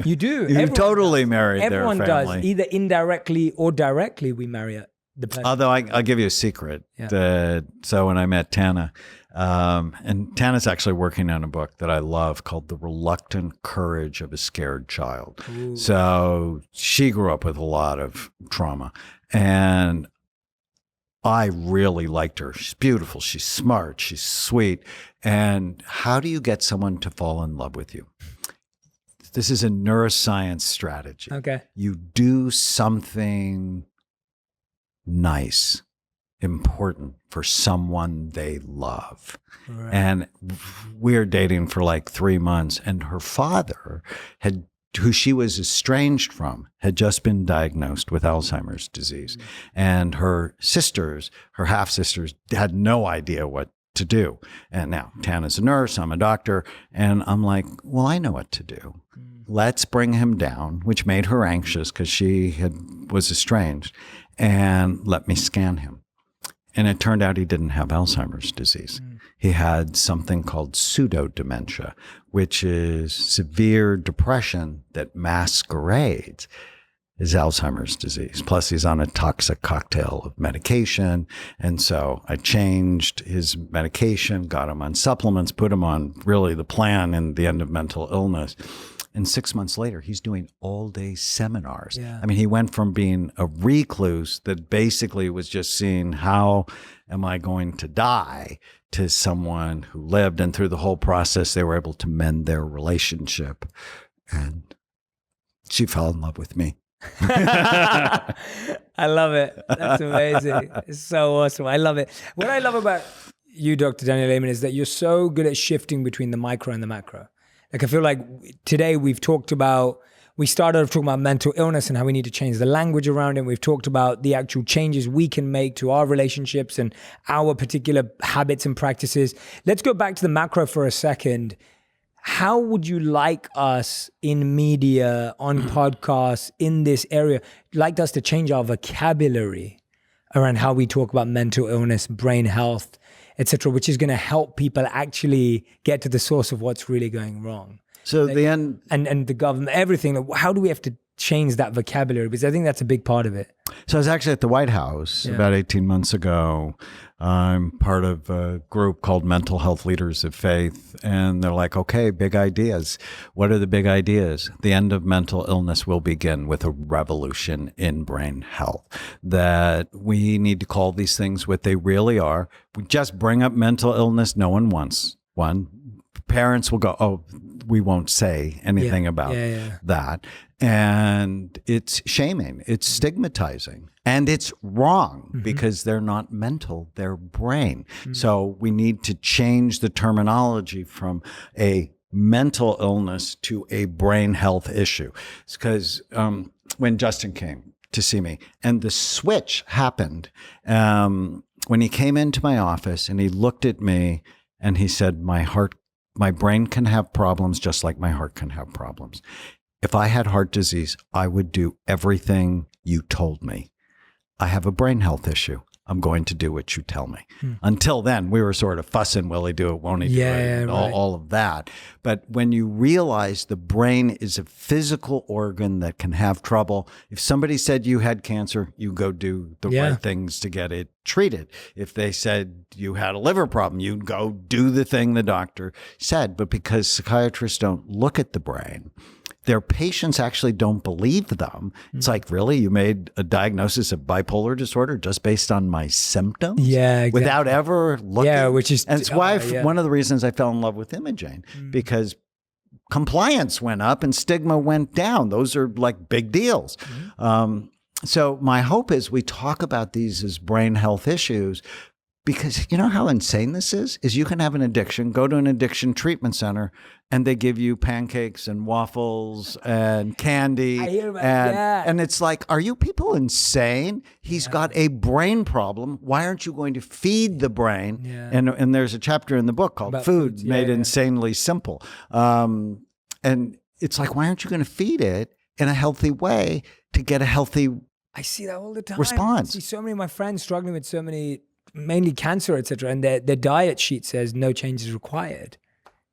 you do. You totally marry their family. Everyone does, either indirectly or directly. We marry the person. Although I'll give you a secret. So when I met Tana, and Tana's actually working on a book that I love called The Reluctant Courage of a Scared Child. Ooh. So she grew up with a lot of trauma, and I really liked her. She's beautiful. She's smart. She's sweet. And how do you get someone to fall in love with you? This is a neuroscience strategy. Okay. You do something nice, important for someone they love. Right. And we're dating for like 3 months, and her father who she was estranged from, had just been diagnosed with Alzheimer's disease. And her sisters, her half-sisters, had no idea what to do. And now Tana's a nurse, I'm a doctor, and I'm like, well, I know what to do. Let's bring him down, which made her anxious because was estranged, and let me scan him. And it turned out he didn't have Alzheimer's disease. He had something called pseudo-dementia, which is severe depression that masquerades as Alzheimer's disease. Plus, he's on a toxic cocktail of medication. And so I changed his medication, got him on supplements, put him on really the plan in the end of mental illness. And 6 months later, he's doing all-day seminars. Yeah. I mean, he went from being a recluse that basically was just seeing how am I going to die to someone who lived. And through the whole process, they were able to mend their relationship. And she fell in love with me. I love it. That's amazing. It's so awesome. I love it. What I love about you, Dr. Daniel Amen, is that you're so good at shifting between the micro and the macro. Like, I feel like today we started off talking about mental illness and how we need to change the language around it. We've talked about the actual changes we can make to our relationships and our particular habits and practices. Let's go back to the macro for a second. How would you like us in media, on podcasts, in this area, like us to change our vocabulary around how we talk about mental illness, brain health, etc., which is going to help people actually get to the source of what's really going wrong? So the end, and the government, everything. How do we have to change that vocabulary? Because I think that's a big part of it. So I was actually at the White House about 18 months ago. I'm part of a group called Mental Health Leaders of Faith. And they're like, okay, big ideas. What are the big ideas? The end of mental illness will begin with a revolution in brain health. That we need to call these things what they really are. We just bring up mental illness. No one wants one. Parents will go, oh, we won't say anything about that. And it's shaming, it's stigmatizing, and it's wrong because they're not mental, they're brain. So we need to change the terminology from a mental illness to a brain health issue. It's because when Justin came to see me, and the switch happened when he came into my office and he looked at me and he said, my brain can have problems just like my heart can have problems. If I had heart disease, I would do everything you told me. I have a brain health issue. I'm going to do what you tell me. Until then, we were sort of fussing, will he do it, won't he do it, all of that. But when you realize the brain is a physical organ that can have trouble, if somebody said you had cancer, you go do the right things to get it treated. If they said you had a liver problem, you'd go do the thing the doctor said. But because psychiatrists don't look at the brain, their patients actually don't believe them. It's like, really? You made a diagnosis of bipolar disorder just based on my symptoms? Yeah, exactly. Without ever looking? Yeah, which is... And it's why one of the reasons I fell in love with imaging, because compliance went up and stigma went down. Those are like big deals. So my hope is we talk about these as brain health issues, because you know how insane this is you can have an addiction, go to an addiction treatment center, and they give you pancakes and waffles and candy. I hear about that. And it's like, are you people insane? He's got a brain problem. Why aren't you going to feed the brain? And there's a chapter in the book called about Food Made Insanely Simple. And it's like, why aren't you going to feed it in a healthy way to get a healthy I see that all the time. response? I see so many of my friends struggling with so many, mainly cancer, etc., and their diet sheet says no changes required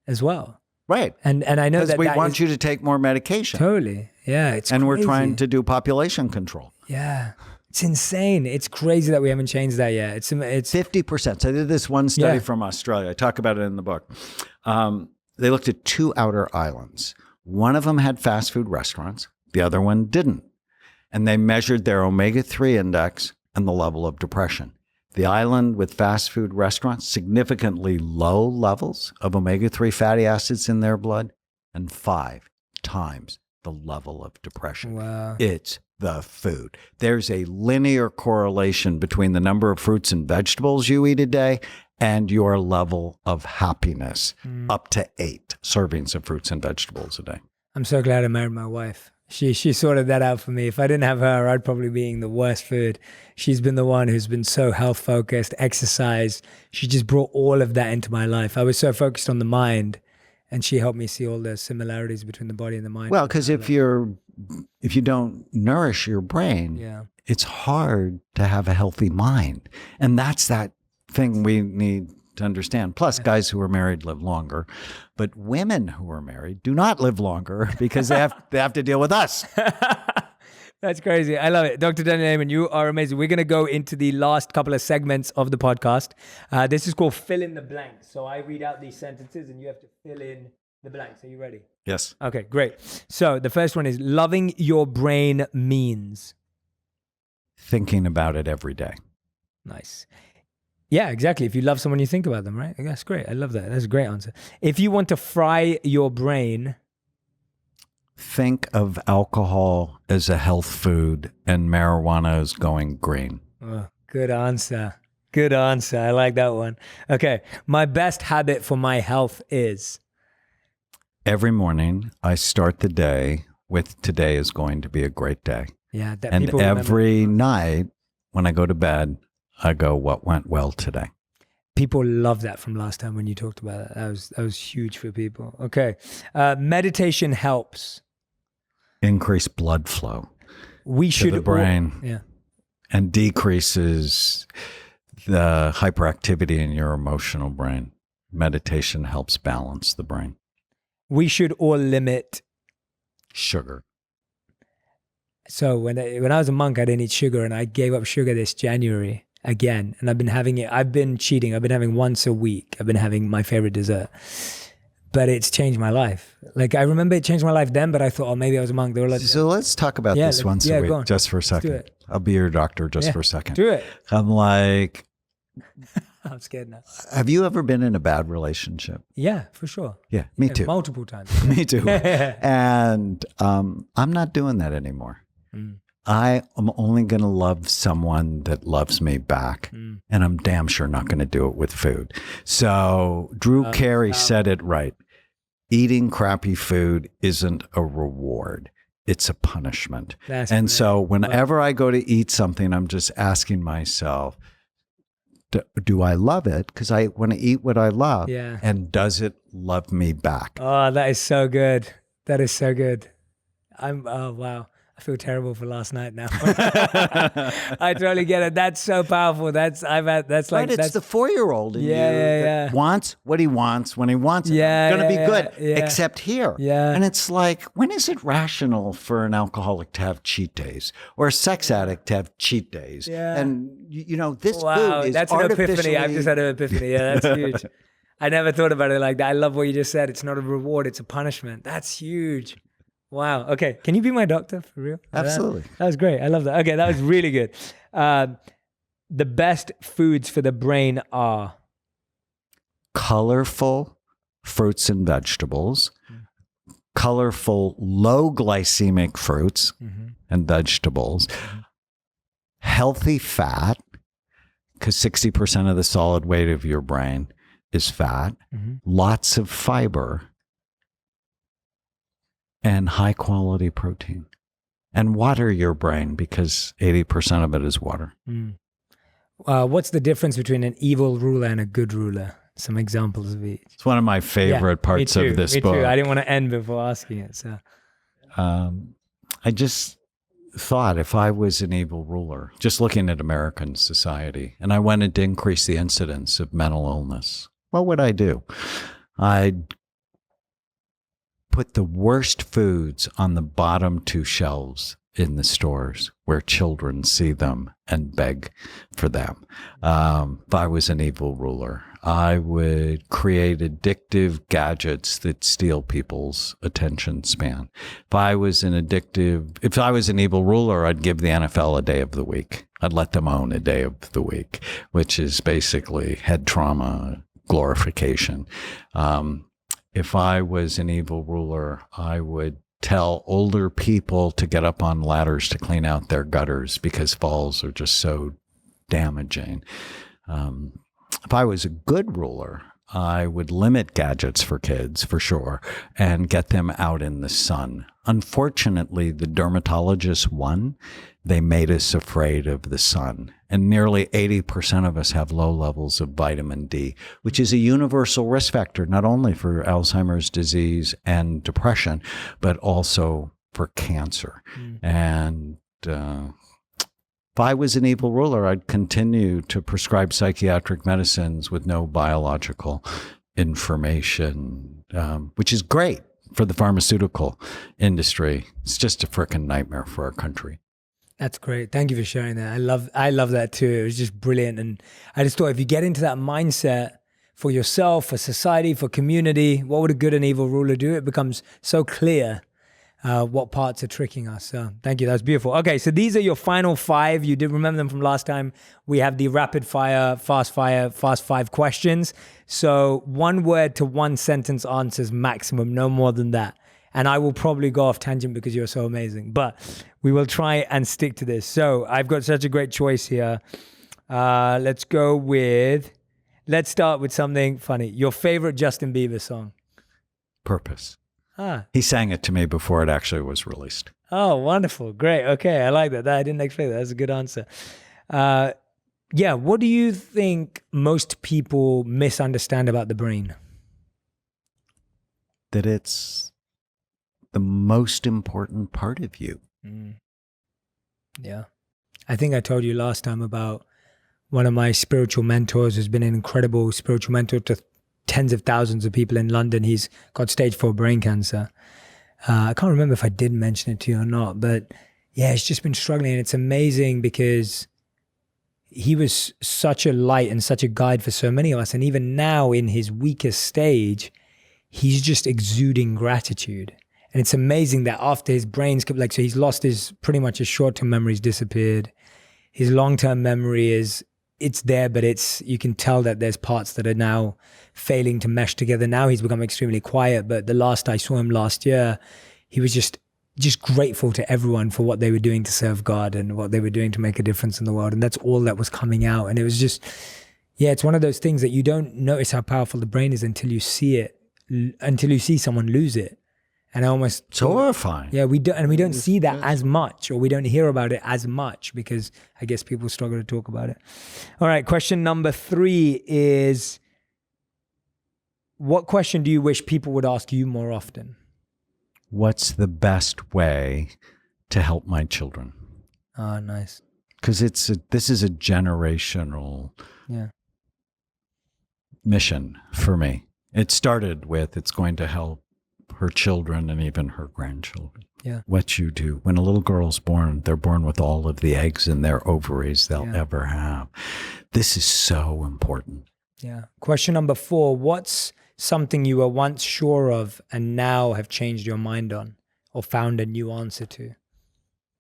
as well. Right. And I know that we want you to take more medication. Totally. Yeah. And we're trying to do population control. Yeah. It's insane. It's crazy that we haven't changed that yet. It's 50%. So I did this one study from Australia. I talk about it in the book. They looked at 2 outer islands. One of them had fast food restaurants. The other one didn't. And they measured their omega-3 index and the level of depression. The island with fast food restaurants, significantly low levels of omega-3 fatty acids in their blood, and 5 times the level of depression. Wow. It's the food. There's a linear correlation between the number of fruits and vegetables you eat a day and your level of happiness, up to 8 servings of fruits and vegetables a day. I'm so glad I married my wife. She sorted that out for me. If I didn't have her, I'd probably be eating the worst food. She's been the one who's been so health focused, exercise. She just brought all of that into my life. I was so focused on the mind, and she helped me see all the similarities between the body and the mind. Well, because if you don't nourish your brain, it's hard to have a healthy mind. And that's that thing we need to understand. Plus, guys who are married live longer, but women who are married do not live longer because they have to deal with us. That's crazy. I love it. Dr. Daniel Amen, you are amazing. We're going to go into the last couple of segments of the podcast. This is called Fill in the Blank. So I read out these sentences and you have to fill in the blanks. Are you ready? Yes. Okay, great. So the first one is loving your brain means? Thinking about it every day. Nice. Yeah, exactly. If you love someone, you think about them, right? That's great. I love that. That's a great answer. If you want to fry your brain, think of alcohol as a health food and marijuana as going green. Oh, good answer. Good answer. I like that one. Okay. My best habit for my health is? Every morning, I start the day with today is going to be a great day. Yeah. That and every night when I go to bed, I go, what went well today? People love that from last time when you talked about it. That was huge for people. Okay. Meditation helps. Increase blood flow to the brain and decreases the hyperactivity in your emotional brain. Meditation helps balance the brain. We should all limit sugar. So when I was a monk, I didn't eat sugar, and I gave up sugar this January again. And I've been having it. I've been cheating. I've been having once a week. I've been having my favorite dessert. But it's changed my life. Like, I remember it changed my life then, but I thought, oh, maybe I was a monk. They were like, so let's talk about this once a week, just for a second. I'll be your doctor just for a second. Do it. I'm like... I'm scared now. Have you ever been in a bad relationship? Yeah, for sure. Yeah, me too. Multiple times. Me too. And I'm not doing that anymore. I am only going to love someone that loves me back. And I'm damn sure not going to do it with food. So Drew Carey said it right. Eating crappy food isn't a reward. It's a punishment. So whenever I go to eat something, I'm just asking myself, do I love it? Because I want to eat what I love. Yeah. And does it love me back? Oh, that is so good. That is so good. Oh, wow. I feel terrible for last night now. I totally get it. That's so powerful. It's the 4-year-old in you that wants what he wants when he wants it. It's going to be good, except here. Yeah. And it's like, when is it rational for an alcoholic to have cheat days or a sex addict to have cheat days? Yeah. And this food is that's an epiphany. I've just had an epiphany. Yeah, that's huge. I never thought about it like that. I love what you just said. It's not a reward. It's a punishment. That's huge. Wow. Okay. Can you be my doctor for real? Absolutely. That was great. I love that. Okay. That was really good. The best foods for the brain are? Colorful fruits and vegetables, colorful low glycemic fruits and vegetables, healthy fat, because 60% of the solid weight of your brain is fat, lots of fiber, and high quality protein. And water your brain, because 80% of it is water. What's the difference between an evil ruler and a good ruler? Some examples of each. It's one of my favorite parts of this book. Me too. I didn't want to end before asking it. So, I just thought, if I was an evil ruler, just looking at American society, and I wanted to increase the incidence of mental illness, what would I do? I'd put the worst foods on the bottom 2 shelves in the stores where children see them and beg for them. If I was an evil ruler, I would create addictive gadgets that steal people's attention span. If I was an evil ruler, I'd give the NFL a day of the week. I'd let them own a day of the week, which is basically head trauma glorification. If I was an evil ruler, I would tell older people to get up on ladders to clean out their gutters because falls are just so damaging. If I was a good ruler, I would limit gadgets for kids, for sure, and get them out in the sun. Unfortunately, the dermatologists won. They made us afraid of the sun. And nearly 80% of us have low levels of vitamin D, which is a universal risk factor, not only for Alzheimer's disease and depression, but also for cancer. And if I was an evil ruler, I'd continue to prescribe psychiatric medicines with no biological information, which is great for the pharmaceutical industry. It's just a frickin' nightmare for our country. That's great. Thank you for sharing that. I love that too. It was just brilliant. And I just thought if you get into that mindset for yourself, for society, for community, what would a good and evil ruler do? It becomes so clear what parts are tricking us. So thank you. That's beautiful. Okay, so these are your final 5. You did remember them from last time. We have the rapid fire, fast 5 questions. So 1 word to 1 sentence answers maximum, no more than that. And I will probably go off tangent because you're so amazing, but we will try and stick to this. So I've got such a great choice here. Let's start with something funny. Your favorite Justin Bieber song? Purpose. He sang it to me before it actually was released. Oh, wonderful. Great. Okay. I like that. I didn't expect that. That's a good answer. Yeah. What do you think most people misunderstand about the brain? That it's the most important part of you. Yeah. I think I told you last time about one of my spiritual mentors who's been an incredible spiritual mentor to tens of thousands of people in London. He's got stage 4 brain cancer. I can't remember if I did mention it to you or not, but yeah, he's just been struggling. And it's amazing because he was such a light and such a guide for so many of us. And even now in his weakest stage, he's just exuding gratitude. And it's amazing that after his brain's, so he's lost pretty much his short-term memory's disappeared. His long-term memory it's there, but you can tell that there's parts that are now failing to mesh together. Now he's become extremely quiet, but the last I saw him last year, he was just grateful to everyone for what they were doing to serve God and what they were doing to make a difference in the world. And that's all that was coming out. And it was just, yeah, it's one of those things that you don't notice how powerful the brain is until you see it, until you see someone lose it. And it's horrifying. Yeah, we don't see that as much, or we don't hear about it as much because I guess people struggle to talk about it. All right, question number 3 is, what question do you wish people would ask you more often? What's the best way to help my children? Oh, nice. Because this is a generational mission for me. It started with it's going to help her children and even her grandchildren. Yeah. What you do. When a little girl's born, they're born with all of the eggs in their ovaries they'll ever have. This is so important. Yeah. Question number 4, what's something you were once sure of and now have changed your mind on or found a new answer to?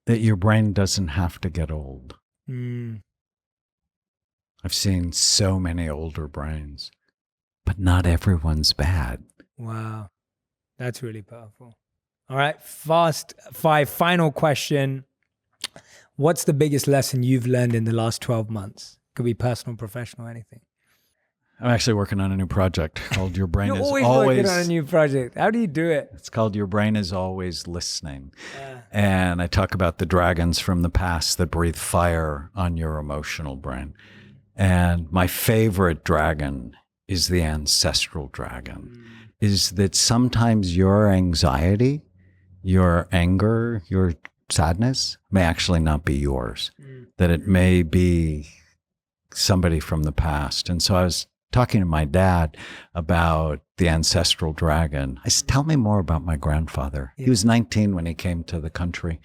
That your brain doesn't have to get old. I've seen so many older brains, but not everyone's bad. Wow. That's really powerful. All right, fast 5, final question. What's the biggest lesson you've learned in the last 12 months? Could be personal, professional, anything. I'm actually working on a new project called Your Brain You're is always working on a new project. How do you do it? It's called Your Brain is Always Listening. And I talk about the dragons from the past that breathe fire on your emotional brain. And my favorite dragon is the ancestral dragon. Is that sometimes your anxiety, your anger, your sadness may actually not be yours, that it may be somebody from the past. And so I was talking to my dad about the ancestral dragon. I said, tell me more about my grandfather. He was 19 when he came to the country.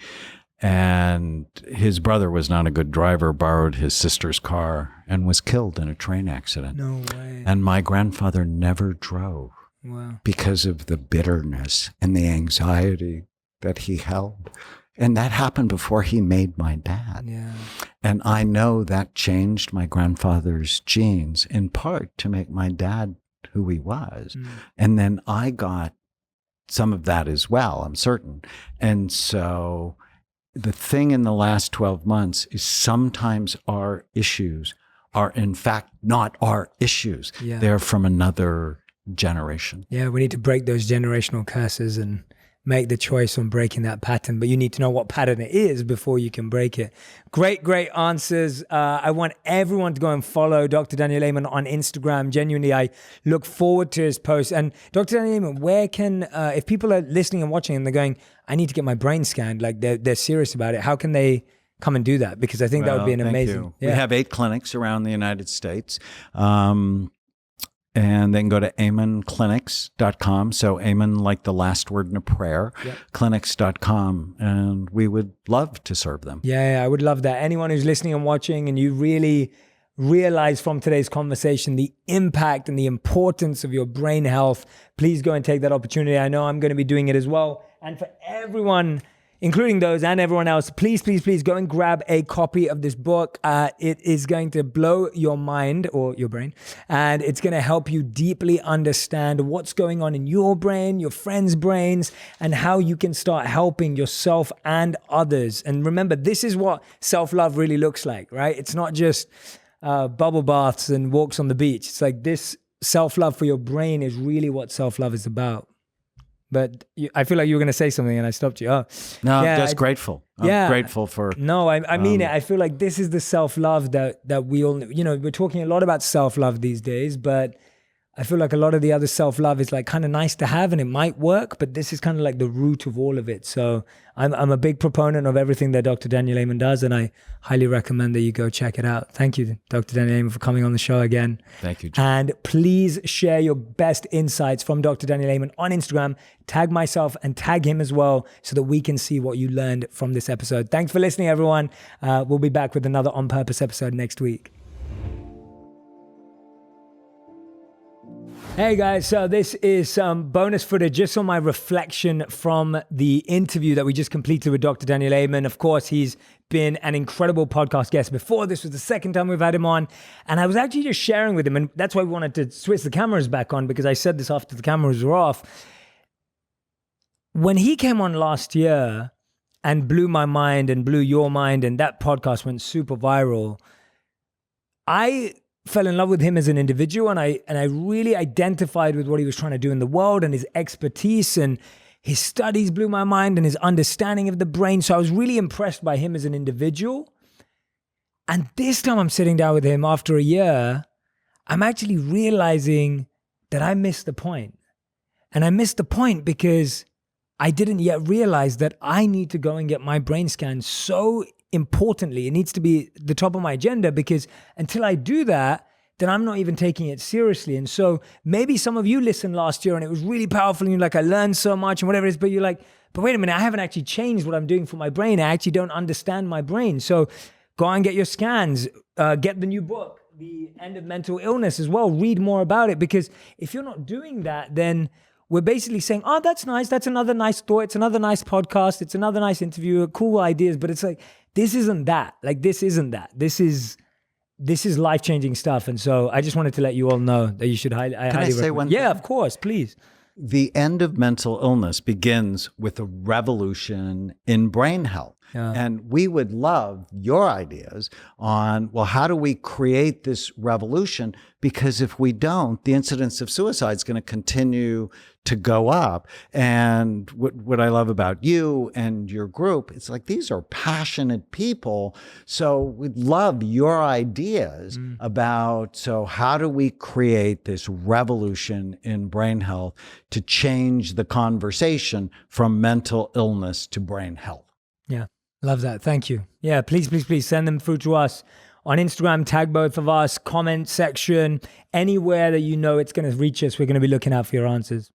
And his brother was not a good driver, borrowed his sister's car, and was killed in a train accident. No way. And my grandfather never drove. Wow. Because of the bitterness and the anxiety that he held. And that happened before he made my dad. Yeah. And I know that changed my grandfather's genes in part to make my dad who he was. And then I got some of that as well, I'm certain. And so the thing in the last 12 months is sometimes our issues are in fact not our issues. Yeah. They're from another generation. Yeah, we need to break those generational curses and make the choice on breaking that pattern. But you need to know what pattern it is before you can break it. Great, great answers. I want everyone to go and follow Dr. Daniel Amen on Instagram. Genuinely, I look forward to his posts. And Dr. Daniel Amen, where can, if people are listening and watching and they're going, I need to get my brain scanned, like they're serious about it, how can they come and do that? Because I think that would be an amazing. Yeah. We have 8 clinics around the United States. And they can go to amenclinics.com. So amen, like the last word in a prayer, clinics.com. And we would love to serve them. Yeah, I would love that. Anyone who's listening and watching and you really realize from today's conversation the impact and the importance of your brain health, please go and take that opportunity. I know I'm going to be doing it as well. And for everyone, including those and everyone else, please, please, please go and grab a copy of this book. It is going to blow your mind or your brain, and it's going to help you deeply understand what's going on in your brain, your friends' brains, and how you can start helping yourself and others. And remember, this is what self-love really looks like, right? It's not just bubble baths and walks on the beach. It's like this self-love for your brain is really what self-love is about. But I feel like you were going to say something and I stopped you. Oh, no, I'm just grateful. I'm grateful for... No, I mean it. I feel like this is the self-love that we all... we're talking a lot about self-love these days, but I feel like a lot of the other self-love is like kind of nice to have and it might work, but this is kind of like the root of all of it. So I'm a big proponent of everything that Dr. Daniel Amen does, and I highly recommend that you go check it out. Thank you, Dr. Daniel Amen, for coming on the show again. Thank you, John. And please share your best insights from Dr. Daniel Amen on Instagram. Tag myself and tag him as well so that we can see what you learned from this episode. Thanks for listening, everyone. We'll be back with another On Purpose episode next week. Hey guys, so this is some bonus footage just on my reflection from the interview that we just completed with Dr. Daniel Amen. Of course, he's been an incredible podcast guest before. This was the second time we've had him on. And I was actually just sharing with him, and that's why we wanted to switch the cameras back on, because I said this after the cameras were off. When he came on last year and blew my mind and blew your mind, and that podcast went super viral, I fell in love with him as an individual, and I really identified with what he was trying to do in the world and his expertise, and his studies blew my mind and his understanding of the brain. So I was really impressed by him as an individual. And this time I'm sitting down with him after a year, I'm actually realizing that I missed the point. And I missed the point because I didn't yet realize that I need to go and get my brain scan so importantly. It needs to be the top of my agenda, because until I do that, then I'm not even taking it seriously. And so maybe some of you listened last year and it was really powerful and you're like, I learned so much and whatever it is, but you're like, but wait a minute, I haven't actually changed what I'm doing for my brain. I actually don't understand my brain. So go and get your scans, get the new book, The End of Mental Illness as well. Read more about it, because if you're not doing that, then we're basically saying, oh, that's nice. That's another nice thought. It's another nice podcast. It's another nice interview, cool ideas. But it's like, this isn't that. Like, this isn't that. This is life-changing stuff. And so I just wanted to let you all know that you should highly Can I say one thing? Yeah, of course, please. The end of mental illness begins with a revolution in brain health. Yeah. And we would love your ideas on, well, how do we create this revolution? Because if we don't, the incidence of suicide is going to continue to go up. And what I love about you and your group, it's like, these are passionate people. So we'd love your ideas about, so how do we create this revolution in brain health to change the conversation from mental illness to brain health? Yeah. Love that. Thank you. Yeah, please, please, please send them through to us on Instagram. Tag both of us, comment section, anywhere that you know it's going to reach us. We're going to be looking out for your answers.